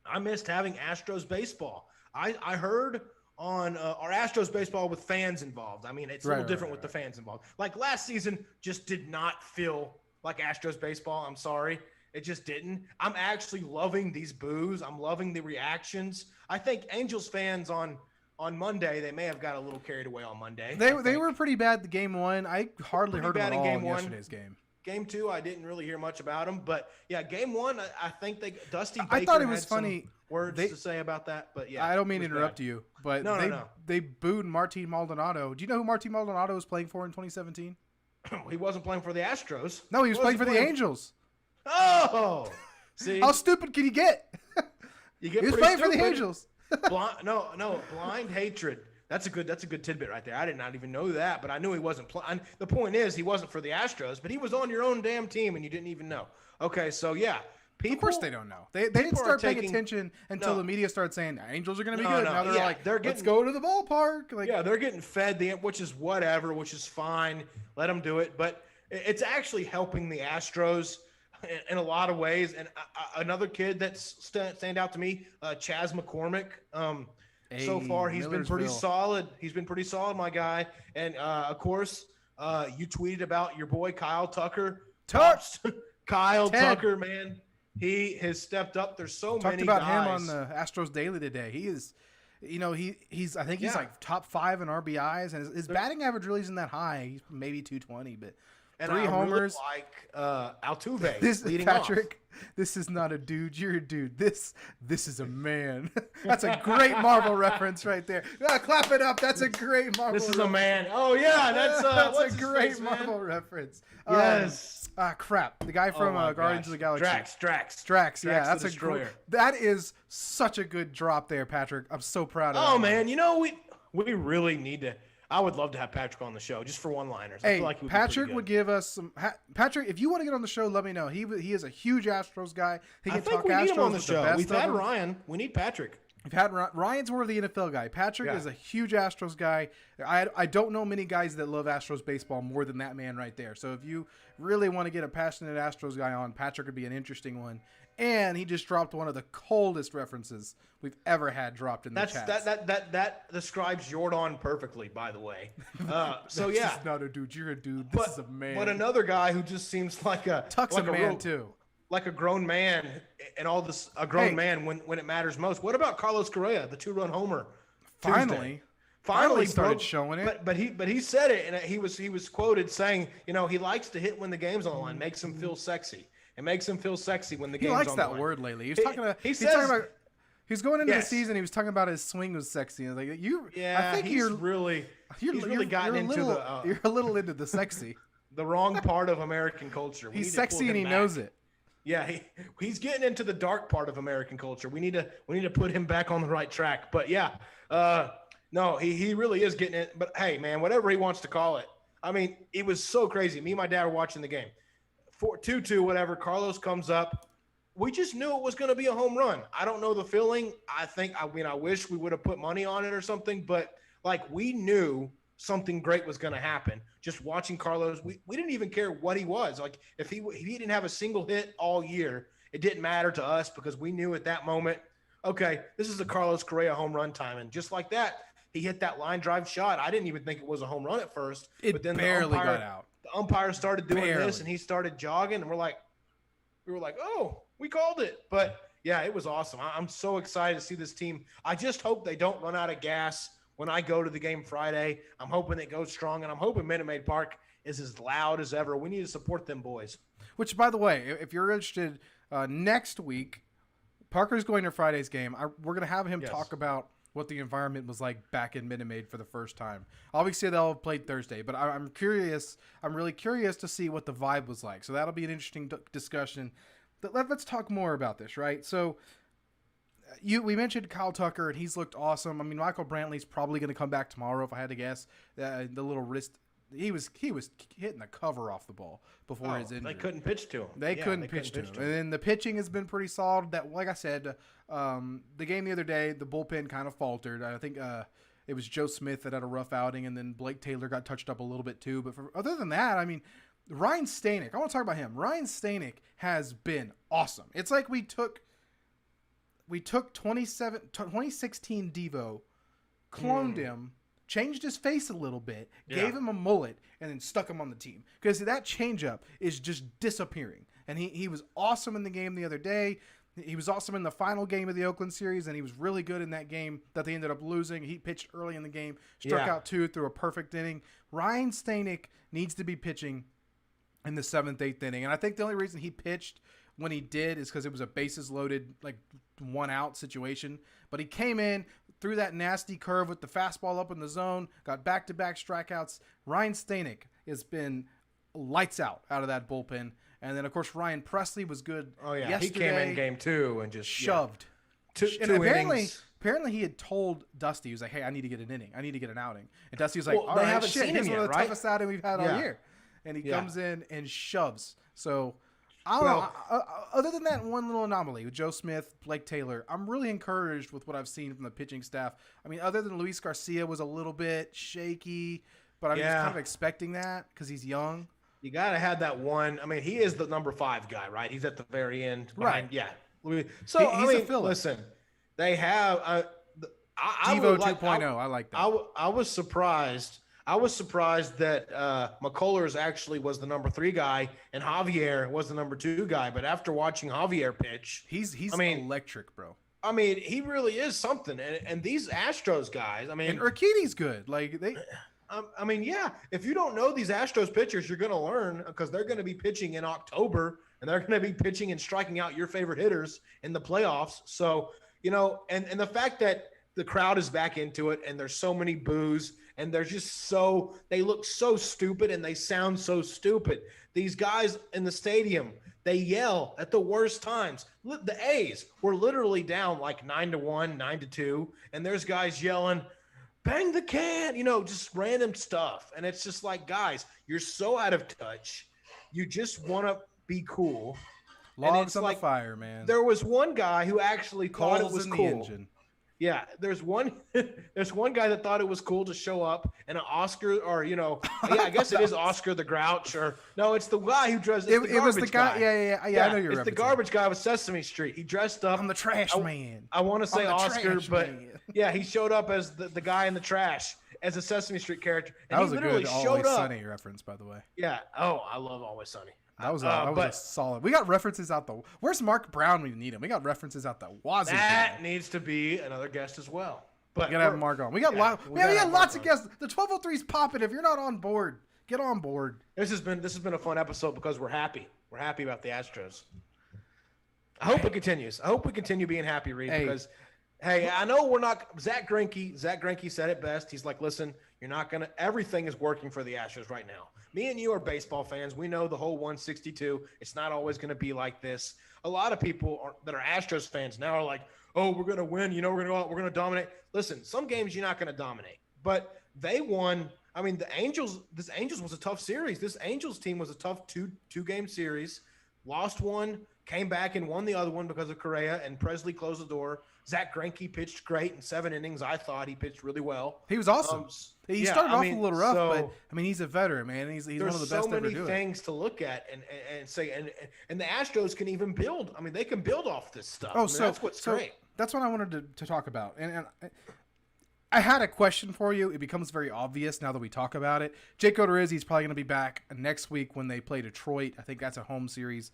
I missed having Astros baseball. I heard on our Astros baseball with fans involved. I mean, it's a little different with the fans involved. Like last season, just did not feel like Astros baseball. I'm sorry. It just didn't. I'm actually loving these boos. I'm loving the reactions. I think Angels fans on Monday, they may have got a little carried away on Monday. They were pretty bad the game 1. I hardly heard them at all in yesterday's game. Game 2, I didn't really hear much about them, but yeah, game 1, I think Dusty Baker I thought it was had funny. Some words to say about that, but yeah. I don't mean to interrupt you, but they booed Martin Maldonado. Do you know who Martin Maldonado was playing for in 2017? He wasn't playing for the Astros. No, he was playing for the Angels. Oh, see, how stupid can you get? He was playing for the Angels. Blind hatred. That's a good tidbit right there. I did not even know that, but I knew he wasn't playing. The point is, he wasn't for the Astros, but he was on your own damn team, and you didn't even know. Okay, so yeah. Of course they don't know. They didn't start paying attention until the media started saying Angels are going to be good. Now they're let's go to the ballpark. They're getting fed which is whatever, which is fine. Let them do it. But it's actually helping the Astros in a lot of ways. And another kid that's stand out to me, Chas McCormick. So far, he's been pretty solid. He's been pretty solid, my guy. And of course, you tweeted about your boy Kyle Tucker. Kyle Tucker, man. He has stepped up. There's so many guys. Talked about him on the Astros Daily today. He is, he's. I think he's like top 5 in RBIs, and his batting average really isn't that high. He's maybe 220, but 3 homers. Really like Altuve. This Patrick. This is not a dude. You're a dude. This is a man. That's a great Marvel reference right there. Clap it up. That's a great Marvel. This is a man. Oh yeah, that's a great Marvel reference. Yes. Crap. The guy from Guardians of the Galaxy. Drax. Yeah, that's a destroyer. That is such a good drop there, Patrick. I'm so proud of that. Oh man, we really need to. I would love to have Patrick on the show just for one-liners. Hey, I feel like Patrick would give us some. Patrick, if you want to get on the show, let me know. He is a huge Astros guy. He can talk Astros need him on the with show. The best We've had Ryan. We need Patrick. We've had Ryan's more of the NFL guy. Patrick is a huge Astros guy. I don't know many guys that love Astros baseball more than that man right there. So if you really want to get a passionate Astros guy on, Patrick would be an interesting one. And he just dropped one of the coldest references we've ever had dropped in the chat. That describes Jordan perfectly, by the way. So That's just not a dude. You're a dude. This is a man. But another guy who just seems like a man too. Like a grown man and all this, man when it matters most. What about Carlos Correa, the 2-run homer? Finally started showing it. But he said it, and he was quoted saying, he likes to hit when the game's on the line, makes him feel sexy. It makes him feel sexy when the game's on the line. He likes that word lately. He's talking about. He's going into the season. He was talking about his swing was sexy. And like I think he's really gotten into the. You're a little into the sexy. The wrong part of American culture. He's sexy and he knows it. Yeah, he's getting into the dark part of American culture. We need to put him back on the right track. But yeah, no, he really is getting it. But hey, man, whatever he wants to call it. I mean, it was so crazy. Me and my dad were watching the game. 2-2, whatever. Carlos comes up. We just knew it was going to be a home run. I don't know the feeling. I wish we would have put money on it or something. But like we knew something great was going to happen. Just watching Carlos, we didn't even care what he was. Like if he didn't have a single hit all year, it didn't matter to us because we knew at that moment, okay, this is a Carlos Correa home run time. And just like that, he hit that line drive shot. I didn't even think it was a home run at first. But then barely got out. The umpire started doing this and he started jogging and we were like, oh, we called it. But yeah, it was awesome. I'm so excited to see this team. I just hope they don't run out of gas when I go to the game Friday. I'm hoping it goes strong, and I'm hoping Minute Maid Park is as loud as ever. We need to support them boys. Which, by the way, if you're interested, next week, Parker's going to Friday's game. We're going to have him talk about what the environment was like back in Minute Maid for the first time. Obviously, they'll have played Thursday, but I'm curious. I'm really curious to see what the vibe was like. So that'll be an interesting discussion. Let's talk more about this, right? So we mentioned Kyle Tucker, and he's looked awesome. I mean, Michael Brantley's probably going to come back tomorrow if I had to guess. The little wrist, he was hitting the cover off the ball before his injury. They couldn't pitch to him. They couldn't pitch to him. And then the pitching has been pretty solid. That, like I said, the game the other day, the bullpen kind of faltered. I think it was Joe Smith that had a rough outing, and then Blake Taylor got touched up a little bit too. But other than that, I mean, Ryan Stanek, I want to talk about him. Ryan Stanek has been awesome. It's like we took 2016 Devo, cloned him, changed his face a little bit, gave him a mullet, and then stuck him on the team. Because that changeup is just disappearing. And he was awesome in the game the other day. He was awesome in the final game of the Oakland series, and he was really good in that game that they ended up losing. He pitched early in the game, struck out 2 through a perfect inning. Ryan Stanek needs to be pitching in the 7th, 8th inning. And I think the only reason he pitched when he did is because it was a bases loaded, like 1-out situation. But he came in, threw that nasty curve with the fastball up in the zone, got back-to-back strikeouts. Ryan Stanek has been lights out of that bullpen. And then, of course, Ryan Presley was good yesterday. He came in game 2 and just shoved. Two apparently he had told Dusty, he was like, hey, I need to get an inning. I need to get an outing. And Dusty was like, all right, here's seen him one of the yet, toughest outing we've had all year. And he comes in and shoves. So, I don't know. Other than that one little anomaly with Joe Smith, Blake Taylor, I'm really encouraged with what I've seen from the pitching staff. I mean, other than Luis Garcia was a little bit shaky, but I'm just kind of expecting that because he's young. You got to have that one. I mean, he is the number 5 guy, right? He's at the very end. Right. Yeah. So, he's a filler. Listen, they have Devo 2.0. I like that. I was surprised. I was surprised that McCullers actually was the number 3 guy and Javier was the number 2 guy. But after watching Javier pitch, he's electric, bro. I mean, he really is something. And these Astros guys, I mean, and Urquidy's good. Like they. I mean, yeah. If you don't know these Astros pitchers, you're going to learn because they're going to be pitching in October and they're going to be pitching and striking out your favorite hitters in the playoffs. So, and the fact that the crowd is back into it and there's so many boos and they're just they look so stupid and they sound so stupid. These guys in the stadium, they yell at the worst times. The A's were literally down like 9-1, 9-2, and there's guys yelling, bang the can, just random stuff. And it's just like, guys, you're so out of touch. You just want to be cool. Logs on the fire, man. There was one guy who actually thought it was cool. Engine. Yeah, there's one there's one guy that thought it was cool to show up and an Oscar or yeah, I guess it is Oscar the Grouch or no, it's the guy who dressed It was the guy. Yeah. I know you're it's the referencing. garbage guy with Sesame Street. He dressed up. I'm the trash man. I want to say Oscar, trash but man. yeah, he showed up as the guy in the trash as a Sesame Street character. And That was he a literally good showed Always up. Sunny reference, by the way. Yeah. Oh, I love Always Sunny. That was a solid. We got references out the. Where's Mark Brown when you need him? We got references out the wazoo. That needs to be another guest as well. But We gotta have Mark on. We got lots of guests. The 1203's popping. If you're not on board, get on board. This has been a fun episode because we're happy. We're happy about the Astros. I hope it continues. I hope we continue being happy, Reed, because hey, I know we're not Zach Greinke said it best. He's like, listen, you're not gonna everything is working for the Astros right now. Me and you are baseball fans. We know the whole 162. It's not always gonna be like this. A lot of people that are Astros fans now are like, oh, we're gonna win, we're gonna go out, we're gonna dominate. Listen, some games you're not gonna dominate. But they won. I mean, this Angels was a tough series. This Angels team was a tough two-game series. Lost one, came back and won the other one because of Correa, and Presley closed the door. Zach Greinke pitched great in 7 innings. I thought he pitched really well. He was awesome. He started off a little rough, but I mean, he's a veteran, man. He's one of the best ever. There's so many things to look at and say, and the Astros can even build. I mean, they can build off this stuff. Oh, that's what's great. That's what I wanted to talk about, and I had a question for you. It becomes very obvious now that we talk about it. Jake Odorizzi is probably going to be back next week when they play Detroit. I think that's a home series.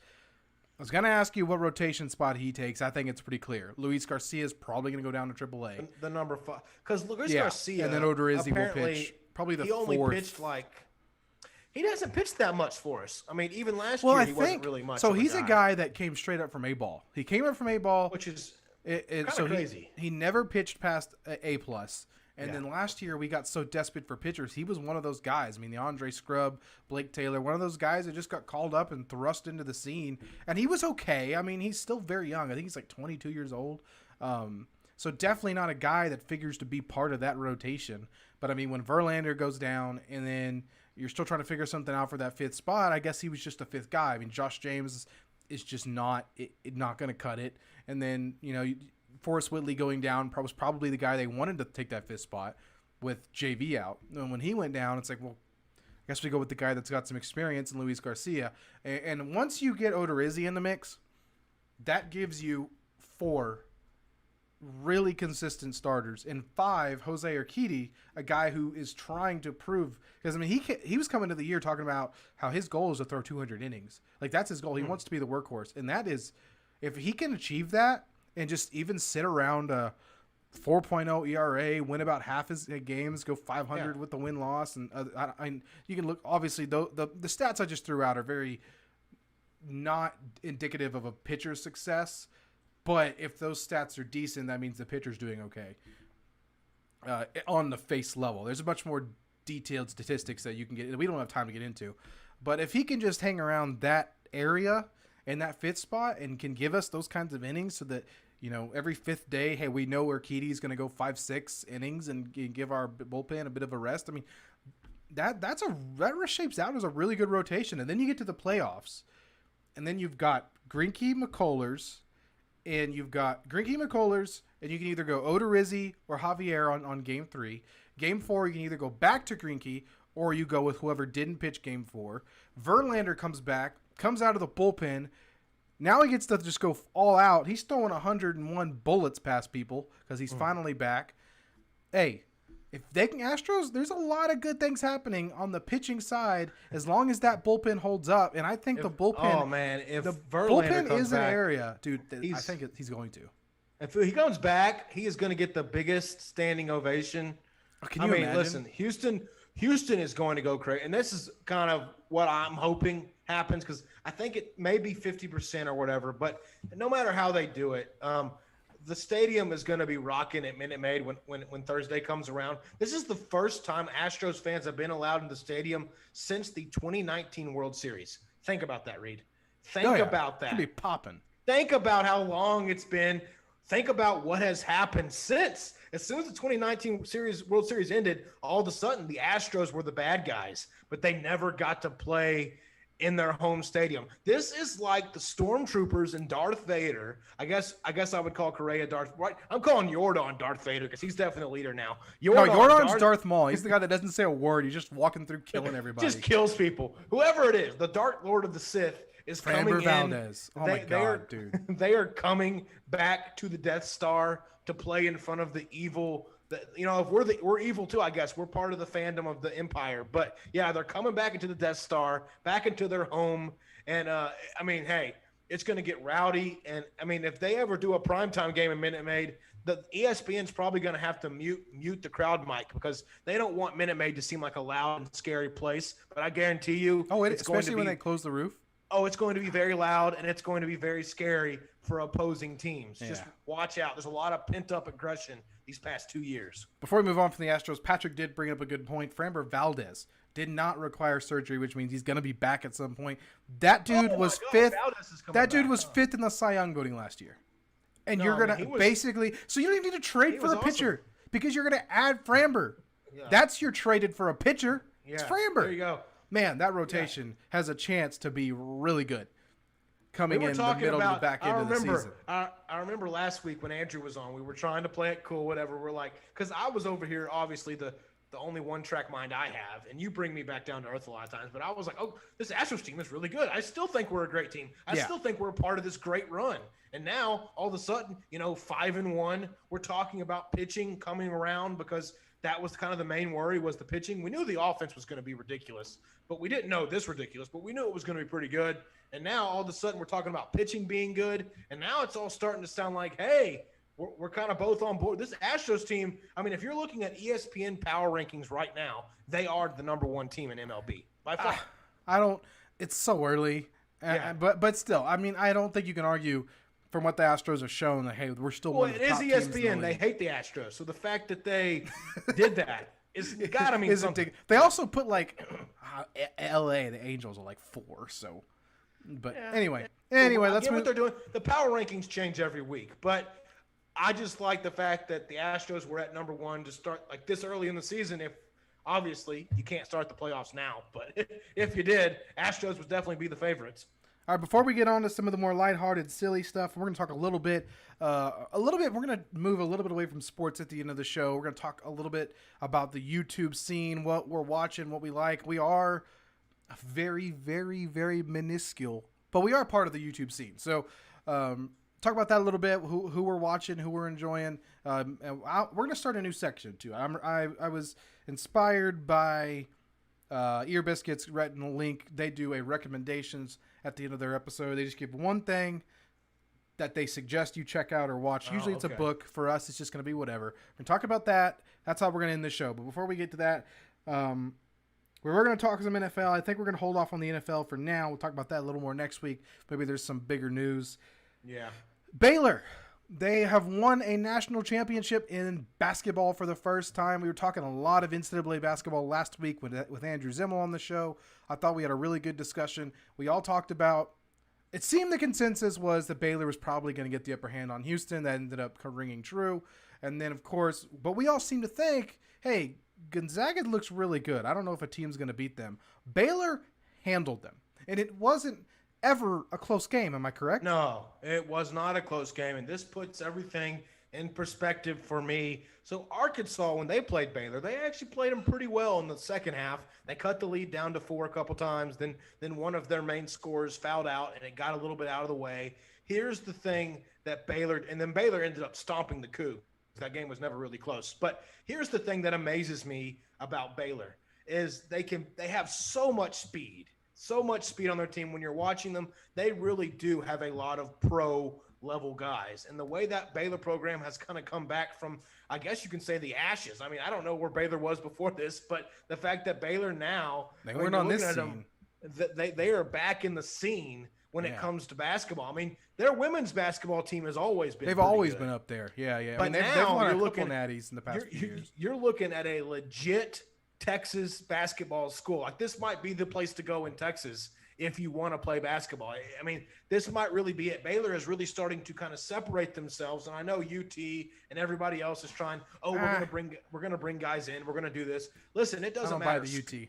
I was going to ask you what rotation spot he takes. I think it's pretty clear. Luis Garcia is probably going to go down to AAA. The number 5. Because Luis Garcia. And then Odorizzi will pitch probably the 4th. He only pitched he doesn't pitch that much for us. I mean, even last year he wasn't really much. So he's a guy that came straight up from A-ball. He came up from A-ball. Which is so crazy. He never pitched past A+. And then last year we got so desperate for pitchers. He was one of those guys. I mean, the Andre Scrub, Blake Taylor, one of those guys that just got called up and thrust into the scene. And he was okay. I mean, he's still very young. I think he's like 22 years old. So definitely not a guy that figures to be part of that rotation. But I mean, when Verlander goes down and then you're still trying to figure something out for that 5th spot, I guess he was just a 5th guy. I mean, Josh James is just not going to cut it. And then, Forrest Whitley going down was probably the guy they wanted to take that 5th spot with JV out. And when he went down, it's like, well, I guess we go with the guy that's got some experience in Luis Garcia. And once you get Odorizzi in the mix, that gives you 4 really consistent starters. And 5, Jose Urquidy, a guy who is trying to prove. Because, I mean, he was coming to the year talking about how his goal is to throw 200 innings. Like, that's his goal. He wants to be the workhorse. And that is, if he can achieve that, and just even sit around a 4.0 ERA, win about half his games, go 500 with the win-loss. And you can look, obviously, the stats I just threw out are very not indicative of a pitcher's success. But if those stats are decent, that means the pitcher's doing okay on the face level. There's a much more detailed statistics that you can get. We don't have time to get into. But if he can just hang around that area in that 5th spot and can give us those kinds of innings so that, every 5th day, hey, we know Urquidy is going to go 5-6 innings and give our bullpen a bit of a rest. I mean, that shapes out as a really good rotation. And then you get to the playoffs, and then you've got Greinke, McCullers, and you can either go Odorizzi or Javier on Game 3. Game 4, you can either go back to Greinke or you go with whoever didn't pitch Game 4. Verlander comes back, comes out of the bullpen. Now he gets to just go all out. He's throwing 101 bullets past people because he's finally back. Hey, if they can Astros, there's a lot of good things happening on the pitching side as long as that bullpen holds up. And I think the bullpen. Oh man, if the Verlander bullpen is back, an area, dude. I think he's going to. If he comes back, he is going to get the biggest standing ovation. Can you imagine? Listen, Houston is going to go crazy, and this is kind of what I'm hoping happens because I think it may be 50% or whatever. But no matter how they do it, the stadium is going to be rocking at Minute Maid when Thursday comes around. This is the first time Astros fans have been allowed in the stadium since the 2019 World Series. Think about that, Reed. Think about that. It'll be popping. Think about how long it's been. Think about what has happened since. As soon as the 2019 World Series ended, all of a sudden the Astros were the bad guys, but they never got to play in their home stadium. This is like the Stormtroopers and Darth Vader. I guess I would call Correa Darth. Right? I'm calling Yordan Darth Vader because he's definitely the leader now. Yordan's Darth Maul. He's the guy that doesn't say a word. He's just walking through killing everybody. Just kills people. Whoever it is, the Dark Lord of the Sith is coming in. Valdez. Oh my God, dude. They are coming back to the Death Star to play in front of the evil. If we're evil too, I guess we're part of the fandom of the Empire. But yeah, they're coming back into the Death Star, back into their home, and hey, it's going to get rowdy. And I mean, if they ever do a primetime game in Minute Maid, the ESPN's probably going to have to mute the crowd mic because they don't want Minute Maid to seem like a loud and scary place. But I guarantee you, especially when they close the roof. Oh, it's going to be very loud and it's going to be very scary for opposing teams. Yeah. Just watch out. There's a lot of pent-up aggression these past 2 years. Before we move on from the Astros, Patrick did bring up a good point. Framber Valdez did not require surgery, which means he's going to be back at some point. That dude was fifth. That dude was fifth in the Cy Young voting last year. And you're going to basically – so you don't even need to trade for a pitcher because you're going to add Framber. Yeah. That's your traded for a pitcher. Yeah. It's Framber. There you go. Man, that rotation has a chance to be really good coming in the middle to the back end of the season. I remember last week when Andrew was on, we were trying to play it cool, whatever. We're like, because I was over here, obviously the only one-track mind I have, and you bring me back down to earth a lot of times, but I was like, oh, this Astros team is really good. I still think we're a great team. I still think we're a part of this great run. And now, all of a sudden, 5-1, we're talking about pitching coming around because that was kind of the main worry was the pitching. We knew the offense was going to be ridiculous, but we didn't know this ridiculous, but we knew it was going to be pretty good. And now all of a sudden we're talking about pitching being good. And now it's all starting to sound like, hey, we're kind of both on board. This Astros team, I mean, if you're looking at ESPN power rankings right now, they are the number one team in MLB by far. It's so early, but still, I mean, I don't think you can argue from what the Astros have shown that, hey, we're still one of the top teams in the league. They hate the Astros. So the fact that they did that is got to mean something. They also put L.A., the Angels are 4. So, but anyway, let's move. What they're doing. The power rankings change every week, but I just like the fact that the Astros were at number one to start this early in the season. If obviously you can't start the playoffs now, but if you did, Astros would definitely be the favorites. All right, before we get on to some of the more lighthearted, silly stuff, we're going to talk a little bit. We're going to move a little bit away from sports at the end of the show. We're going to talk a little bit about the YouTube scene, what we're watching, what we like. We are very, very, very minuscule, but we are part of the YouTube scene. So talk about that a little bit, who we're watching, who we're enjoying. And we're going to start a new section, too. I was inspired by Ear Biscuits, Retinal Link. They do a recommendations at the end of their episode. They just give one thing that they suggest you check out or watch. Usually it's a book. For us, it's just going to be whatever. We're going to talk about that. That's how we're going to end the show. But before we get to that, we're going to talk some NFL. I think we're going to hold off on the NFL for now. We'll talk about that a little more next week. Maybe there's some bigger news. Yeah. Baylor. They have won a national championship in basketball for the first time. We were talking a lot of NCAA basketball last week with Andrew Zimmel on the show. I thought we had a really good discussion. We all talked about, it seemed the consensus was that Baylor was probably going to get the upper hand on Houston. That ended up ringing true. And then, of course, but we all seem to think, hey, Gonzaga looks really good. I don't know if a team's going to beat them. Baylor handled them. And it wasn't ever a close game. Am I correct? No, it was not a close game. And this puts everything in perspective for me. So Arkansas, when they played Baylor, they actually played them pretty well in the second half. They cut the lead down to 4 a couple times. Then one of their main scorers fouled out, and it got a little bit out of the way. Here's the thing that Baylor ended up stomping the coup. That game was never really close. But here's the thing that amazes me about Baylor is they have so much speed. So much speed on their team. When you're watching them, they really do have a lot of pro-level guys. And the way that Baylor program has kind of come back from, I guess you can say, the ashes. I mean, I don't know where Baylor was before this, but the fact that Baylor now – they weren't on this scene. They are back in the scene when it comes to basketball. I mean, their women's basketball team has always been – they've always been up there. Yeah. But they've won a couple natties in the past few years. You're looking at a legit – Texas basketball school. This might be the place to go in Texas if you want to play basketball. I mean, this might really be it. Baylor is really starting to kind of separate themselves, and I know UT and everybody else is trying. Oh, we're gonna bring guys in. We're gonna do this. Listen, it doesn't matter. Buy the UT.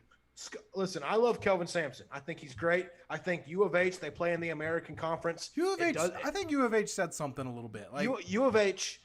Listen, I love Kelvin Sampson. I think he's great. I think U of H, they play in the American Conference. U of H, I think U of H said something a little bit. Like U of H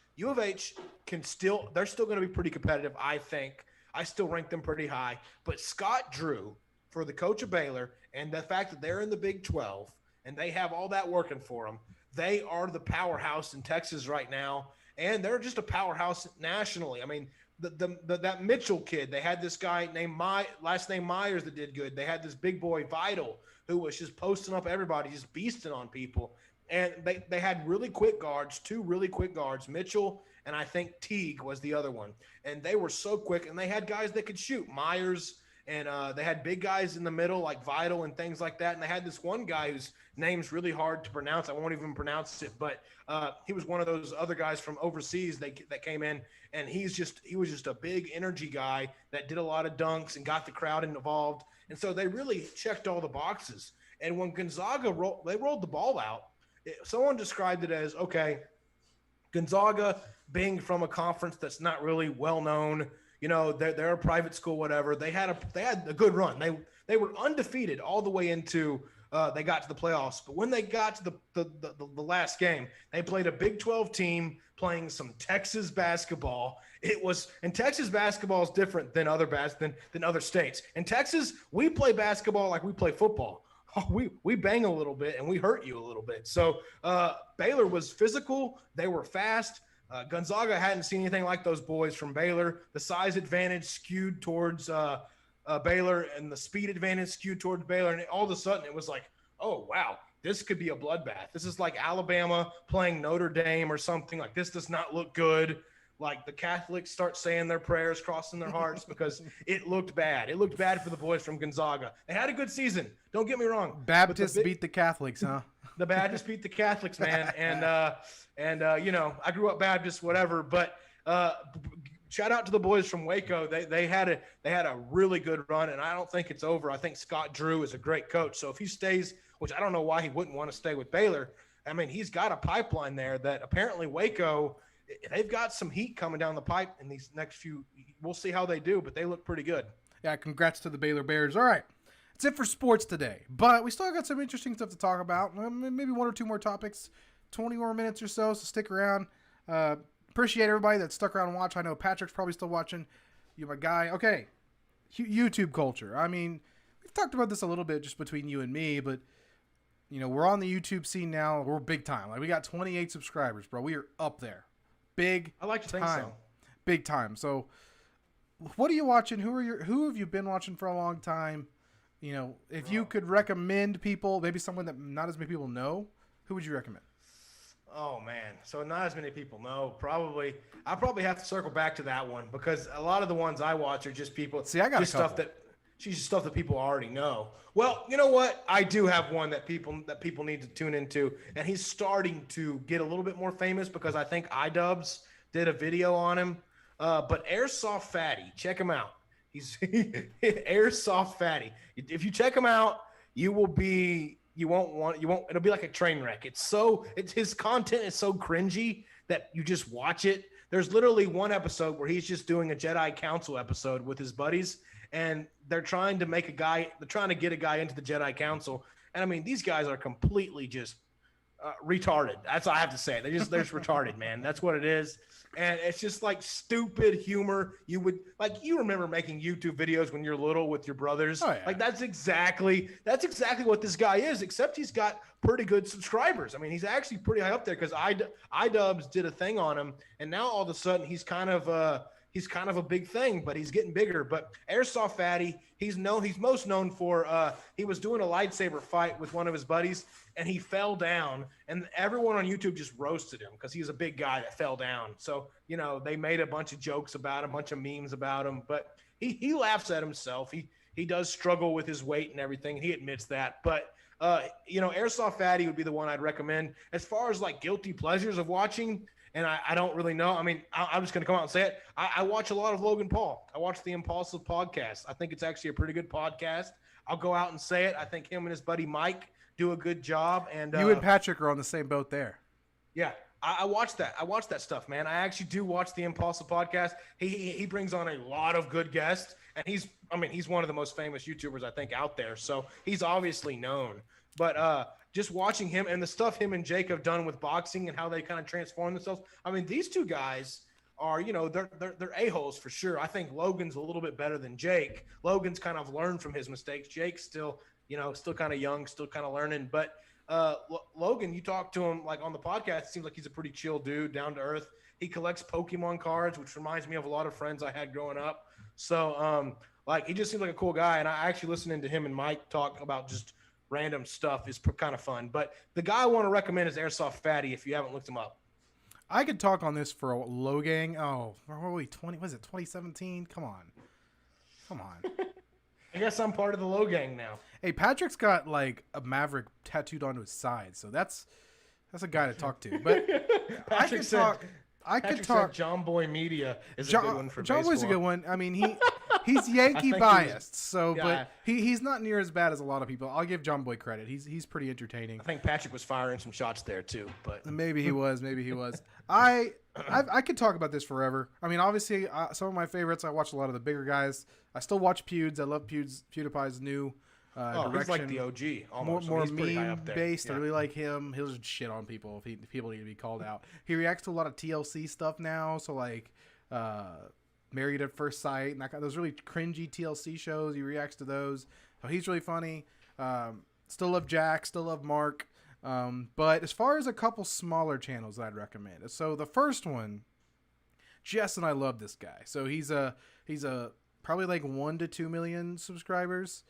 can still, they're still going to be pretty competitive, I think. I still rank them pretty high. But Scott Drew, for the coach of Baylor, and the fact that they're in the Big 12 and they have all that working for them, they are the powerhouse in Texas right now, and they're just a powerhouse nationally. I mean, that Mitchell kid, they had this guy named last name Myers that did good. They had this big boy Vital who was just posting up everybody, just beasting on people. And they had really quick guards, two really quick guards, Mitchell and I think Teague was the other one. And they were so quick, and they had guys that could shoot, Myers, and they had big guys in the middle like Vital and things like that. And they had this one guy whose name's really hard to pronounce. I won't even pronounce it, but he was one of those other guys from overseas that came in, and he was just a big energy guy that did a lot of dunks and got the crowd involved. And so they really checked all the boxes. And when Gonzaga rolled the ball out, someone described it as, okay, Gonzaga being from a conference that's not really well known, you know, they're a private school, whatever. They had a good run. They were undefeated all the way into they got to the playoffs. But when they got to the last game, they played a Big 12 team playing some Texas basketball. And Texas basketball is different than than other states. In Texas, we play basketball like we play football. We bang a little bit and we hurt you a little bit. So Baylor was physical. They were fast. Gonzaga hadn't seen anything like those boys from Baylor. The size advantage skewed towards Baylor, and the speed advantage skewed towards Baylor. And all of a sudden it was like, oh, wow, this could be a bloodbath. This is like Alabama playing Notre Dame or something. Like, this does not look good. Like, the Catholics start saying their prayers, crossing their hearts, because it looked bad. It looked bad for the boys from Gonzaga. They had a good season. Don't get me wrong. Baptists beat the Catholics, huh? The Baptists beat the Catholics, man. And you know, I grew up Baptist, whatever. But shout out to the boys from Waco. They had a really good run, and I don't think it's over. I think Scott Drew is a great coach. So if he stays, which I don't know why he wouldn't want to stay with Baylor. I mean, he's got a pipeline there that apparently Waco, they've got some heat coming down the pipe in these next few. We'll see how they do, but they look pretty good. Yeah, congrats to the Baylor Bears. All right, that's it for sports today. But we still got some interesting stuff to talk about. Maybe one or two more topics, 20 more minutes or so, so stick around. Appreciate everybody that stuck around and watched. I know Patrick's probably still watching. You're my guy. Okay, YouTube culture. I mean, we've talked about this a little bit just between you and me, but you know, we're on the YouTube scene now. We're big time. Like, we got 28 subscribers, bro. We are up there. Big I like to think time. so. Big time. So what are you watching? Who have you been watching for a long time? You know, if you could recommend people, maybe someone that not as many people know, who would you recommend? Oh man, so not as many people know. I probably have to circle back to that one, because a lot of the ones I watch are just people. See, I got just a couple. stuff that people already know. Well, you know what? I do have one that people need to tune into, and he's starting to get a little bit more famous because I think iDubbbz did a video on him. But Airsoft Fatty, check him out. He's Airsoft Fatty. If you check him out, it'll be like a train wreck. His content is so cringy that you just watch it. There's literally one episode where he's just doing a Jedi Council episode with his buddies, and they're trying to get a guy into the Jedi Council. And I mean, these guys are completely just retarded. That's all I have to say. They're just retarded, man. That's what it is. And it's just like stupid humor. You remember making YouTube videos when you're little with your brothers. Oh, yeah. Like that's exactly what this guy is, except he's got pretty good subscribers. I mean, he's actually pretty high up there because iDubbbz did a thing on him, and now all of a sudden he's kind of a big thing, but he's getting bigger. But Airsoft Fatty, he's most known for he was doing a lightsaber fight with one of his buddies, and he fell down, and everyone on YouTube just roasted him because he's a big guy that fell down. So, you know, they made a bunch of jokes about him, a bunch of memes about him, but he laughs at himself. He does struggle with his weight and everything. He admits that. But, you know, Airsoft Fatty would be the one I'd recommend. As far as like guilty pleasures of watching, and I don't really know. I mean, I'm just going to come out and say it. I watch a lot of Logan Paul. I watch the Impulsive podcast. I think it's actually a pretty good podcast. I'll go out and say it. I think him and his buddy Mike do a good job. And you and Patrick are on the same boat there. Yeah, I watch that. I watch that stuff, man. I actually do watch the Impulsive podcast. He brings on a lot of good guests, and he's one of the most famous YouTubers I think out there. So he's obviously known. But just watching him and the stuff him and Jake have done with boxing and how they kind of transform themselves. I mean, these two guys are, they're a-holes for sure. I think Logan's a little bit better than Jake. Logan's kind of learned from his mistakes. Jake's still kind of young, still kind of learning. But Logan, you talk to him like on the podcast, it seems like he's a pretty chill dude, down to earth. He collects Pokemon cards, which reminds me of a lot of friends I had growing up. So he just seems like a cool guy. And I actually listening to him and Mike talk about just random stuff is kind of fun. But the guy I want to recommend is Airsoft Fatty if you haven't looked him up. I could talk on this for a Logang. Oh, where were we? 2017? Come on. I guess I'm part of the Logang now. Hey, Patrick's got like a Maverick tattooed onto his side, so that's a guy to talk to. But Patrick I could talk. John Boy Media is a good one for John baseball. Boy's a good one. I mean, he's Yankee biased, yeah. But he's not near as bad as a lot of people. I'll give John Boy credit. He's pretty entertaining. I think Patrick was firing some shots there too, but maybe he was. I could talk about this forever. I mean, obviously, some of my favorites. I watch a lot of the bigger guys. I still watch Pewds. I love PewDiePie's new direction. He's like the OG, almost. More he's pretty high up there. meme-based. Yeah. I really like him. He'll just shit on people if people need to be called out. He reacts to a lot of TLC stuff now. So, like, Married at First Sight, and those really cringy TLC shows. He reacts to those. So he's really funny. Still love Jack. Still love Mark. But as far as a couple smaller channels that I'd recommend. So the first one, Jess and I love this guy. So he's a probably like 1 to 2 million subscribers.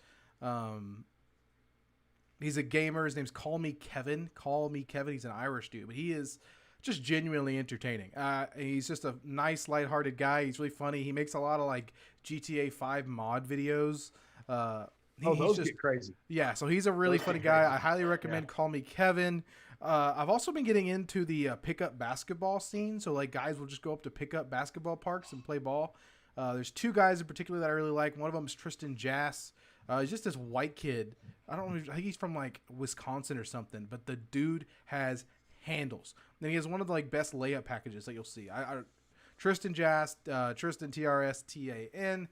He's a gamer. His name's Call Me Kevin. He's an Irish dude, but he is just genuinely entertaining. He's just a nice, lighthearted guy. He's really funny. He makes a lot of like GTA 5 mod videos. Those get crazy. Yeah, so he's a really funny guy. I highly recommend Call Me Kevin. I've also been getting into the pickup basketball scene. So like guys will just go up to pickup basketball parks and play ball. There's two guys in particular that I really like. One of them is Tristan Jass. He's just this white kid. I think he's from like Wisconsin or something, but the dude has handles. And he has one of the like best layup packages that you'll see. Tristan Jass, Tristan TRSTANJASS.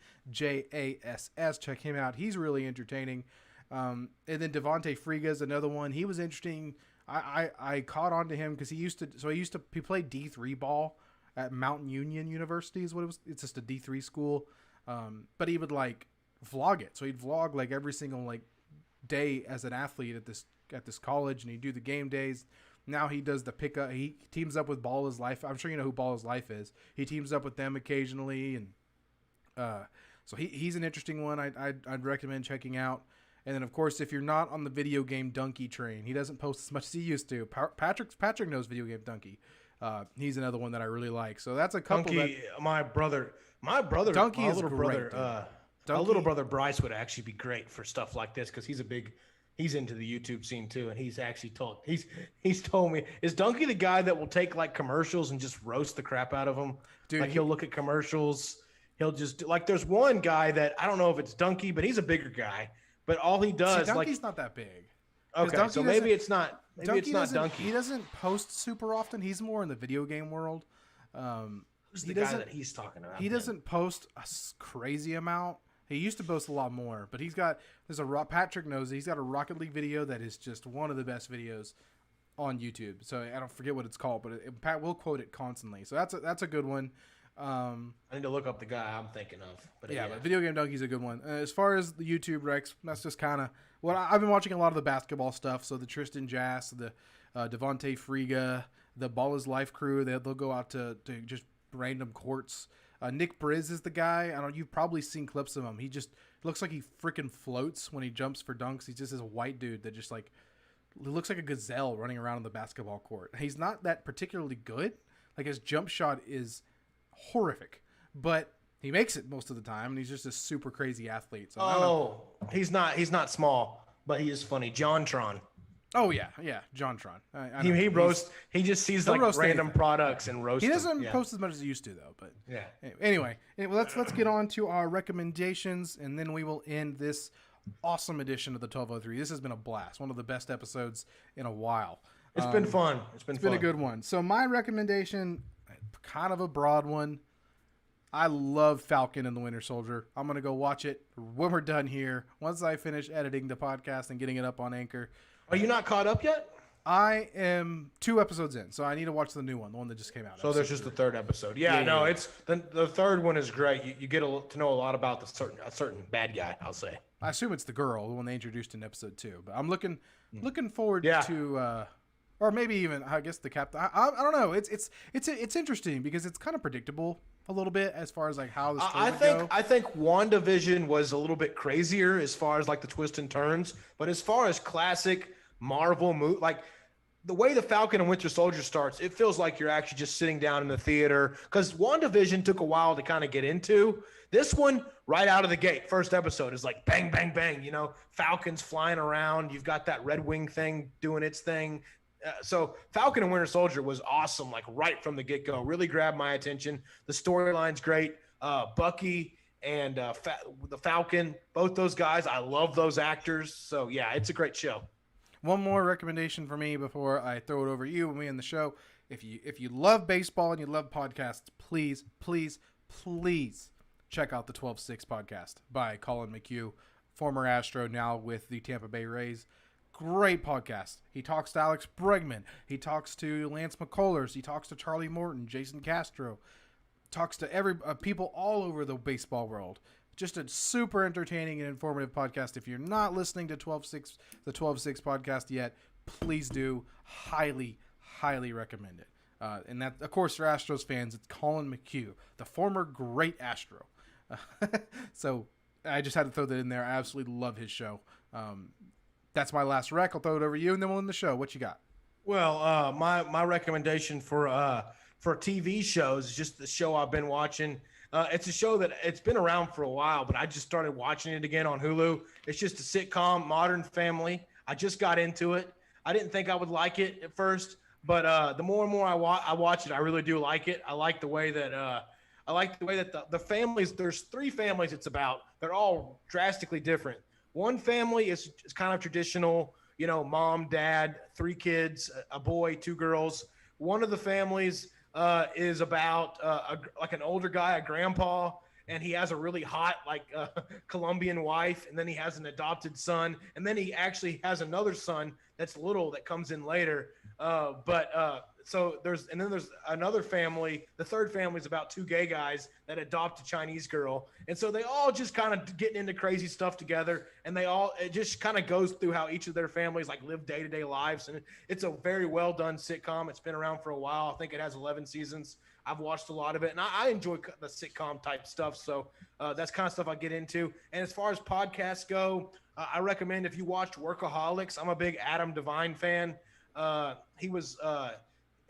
Check him out. He's really entertaining. And then Devontae Friga is another one. He was interesting. I caught on to him because he played D3 ball at Mountain Union University is what it was. It's just a D3 school. But he would like vlog it. So he'd vlog like every single like day as an athlete at this college, and he'd do the game days. Now he does the pickup. He teams up with Ball Is Life. I'm sure you know who Ball Is Life is. He teams up with them occasionally, and so he's an interesting one. I'd recommend checking out. And then of course, if you're not on the video game donkey train, he doesn't post as much as he used to. Patrick knows video game donkey. He's another one that I really like. So that's a couple. Donkey, my brother, Donkey my is little great, brother. Donkey, my little brother Bryce would actually be great for stuff like this because he's into the YouTube scene too, and he's told me, is Donkey the guy that will take like commercials and just roast the crap out of them? Dude, like he'll look at commercials, he'll just like there's one guy that I don't know if it's Donkey, but he's a bigger guy, but all he does Donkey's not that big. Okay, Donkey so maybe it's not Donkey. He doesn't post super often. He's more in the video game world. Who's the guy that he's talking about? He doesn't post a crazy amount. He used to post a lot more, but Patrick knows he's got a Rocket League video that is just one of the best videos on YouTube. So I don't forget what it's called, but Pat will quote it constantly. So that's a good one. I need to look up the guy I'm thinking of. But but Video Game Donkey's a good one. As far as the YouTube Rex, that's just kind of what I've been watching a lot of the basketball stuff. So the Tristan Jass, the Devontae Friga, the Ball Is Life crew, they'll go out to just random courts. Nick Briz is the guy. You've probably seen clips of him. He just looks like he freaking floats when he jumps for dunks. He's just this white dude that just like looks like a gazelle running around on the basketball court. He's not that particularly good. Like his jump shot is horrific, but he makes it most of the time, and he's just a super crazy athlete. So he's not small, but he is funny. JonTron. Oh yeah, JonTron. He just sees like random products and roasts. He doesn't post as much as he used to though. But yeah. Anyway, let's get on to our recommendations, and then we will end this awesome edition of the 1203. This has been a blast. One of the best episodes in a while. It's been fun. It's been a good one. So my recommendation, kind of a broad one. I love Falcon and the Winter Soldier. I'm going to go watch it when we're done here. Once I finish editing the podcast and getting it up on Anchor. Are you not caught up yet? I am 2 episodes in, so I need to watch the new one, the one that just came out. So there's just the 3rd episode. Yeah, no, it's the 3rd one is great. You get to know a lot about a certain bad guy, I'll say. I assume it's the girl, the one they introduced in episode 2. But I'm looking forward to, or maybe even I guess the captain. I don't know. It's interesting because it's kind of predictable a little bit as far as like how the story go. I think WandaVision was a little bit crazier as far as like the twists and turns, but as far as classic Marvel movie, like the way the Falcon and Winter Soldier starts, it feels like you're actually just sitting down in the theater, because WandaVision took a while to kind of get into. This one, right out of the gate, first episode is like bang, bang, bang. You know, Falcon's flying around. You've got that Red Wing thing doing its thing. So Falcon and Winter Soldier was awesome, like right from the get-go. Really grabbed my attention. The storyline's great. Bucky and the Falcon, both those guys, I love those actors. So, yeah, it's a great show. One more recommendation for me before I throw it over to you and we end the show. If you love baseball and you love podcasts, please, please, please check out the 12-6 podcast by Colin McHugh, former Astro, now with the Tampa Bay Rays. Great podcast. He talks to Alex Bregman. He talks to Lance McCullers. He talks to Charlie Morton, Jason Castro. Talks to people all over the baseball world. Just a super entertaining and informative podcast. If you're not listening to the 12-6 podcast yet, please do. Highly, highly recommend it. And that, of course, for Astros fans, it's Colin McHugh, the former great Astro. So I just had to throw that in there. I absolutely love his show. That's my last rec. I'll throw it over to you, and then we'll end the show. What you got? Well, my recommendation for TV shows is just the show I've been watching. It's a show that it's been around for a while, but I just started watching it again on Hulu. It's just a sitcom, Modern Family. I just got into it. I didn't think I would like it at first, but the more and more I watch it, I really do like it. I like the way that the families. There's 3 families it's about. They're all drastically different. One family is kind of traditional, you know, mom, dad, 3 kids, a boy, 2 girls. One of the families is about like an older guy, a grandpa, and he has a really hot Colombian wife, and then he has an adopted son, and then he actually has another son that's little that comes in later. So there's another family. The 3rd family is about 2 gay guys that adopt a Chinese girl. And so they all just kind of getting into crazy stuff together. And it just kind of goes through how each of their families like live day-to-day lives. And it's a very well done sitcom. It's been around for a while. I think it has 11 seasons. I've watched a lot of it, and I enjoy the sitcom type stuff. So that's kind of stuff I get into. And as far as podcasts go, I recommend if you watched Workaholics. I'm a big Adam Devine fan.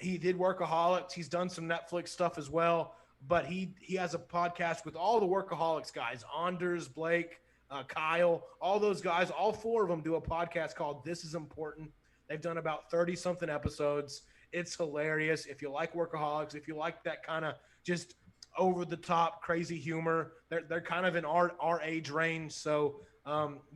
He did Workaholics. He's done some Netflix stuff as well, but he has a podcast with all the Workaholics guys, Anders, Blake, Kyle, all those guys. All 4 of them do a podcast called This Is Important. They've done about 30-something episodes. It's hilarious. If you like Workaholics, if you like that kind of just over-the-top crazy humor, they're kind of in our age range. So,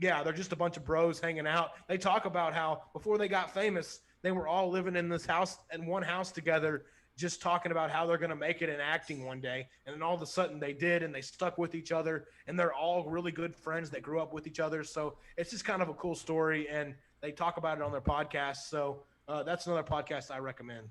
they're just a bunch of bros hanging out. They talk about how before they got famous, they were all living in this house in one house together, just talking about how they're going to make it in acting one day. And then all of a sudden they did, and they stuck with each other, and they're all really good friends that grew up with each other. So it's just kind of a cool story, and they talk about it on their podcast. So that's another podcast I recommend.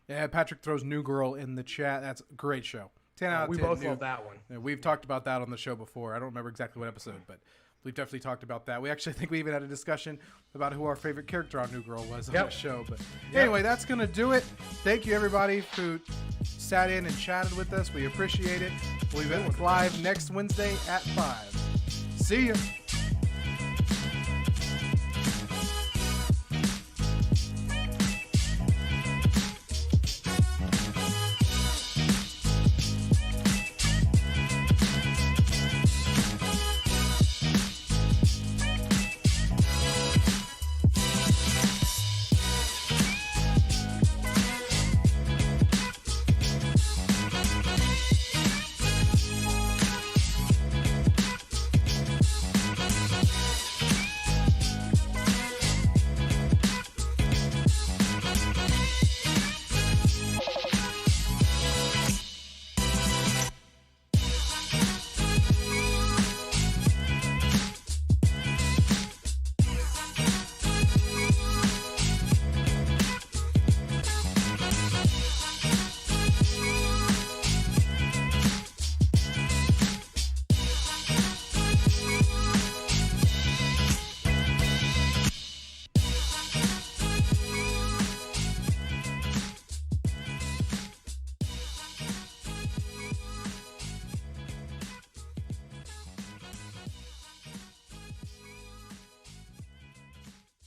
Yeah, Patrick throws New Girl in the chat. That's a great show. 10 out of 10. We both love that one. Yeah, we've talked about that on the show before. I don't remember exactly what episode, but we've definitely talked about that. We actually think we even had a discussion about who our favorite character on New Girl was on the show. But anyway, that's going to do it. Thank you, everybody, who sat in and chatted with us. We appreciate it. We'll be back live next Wednesday at 5. See you.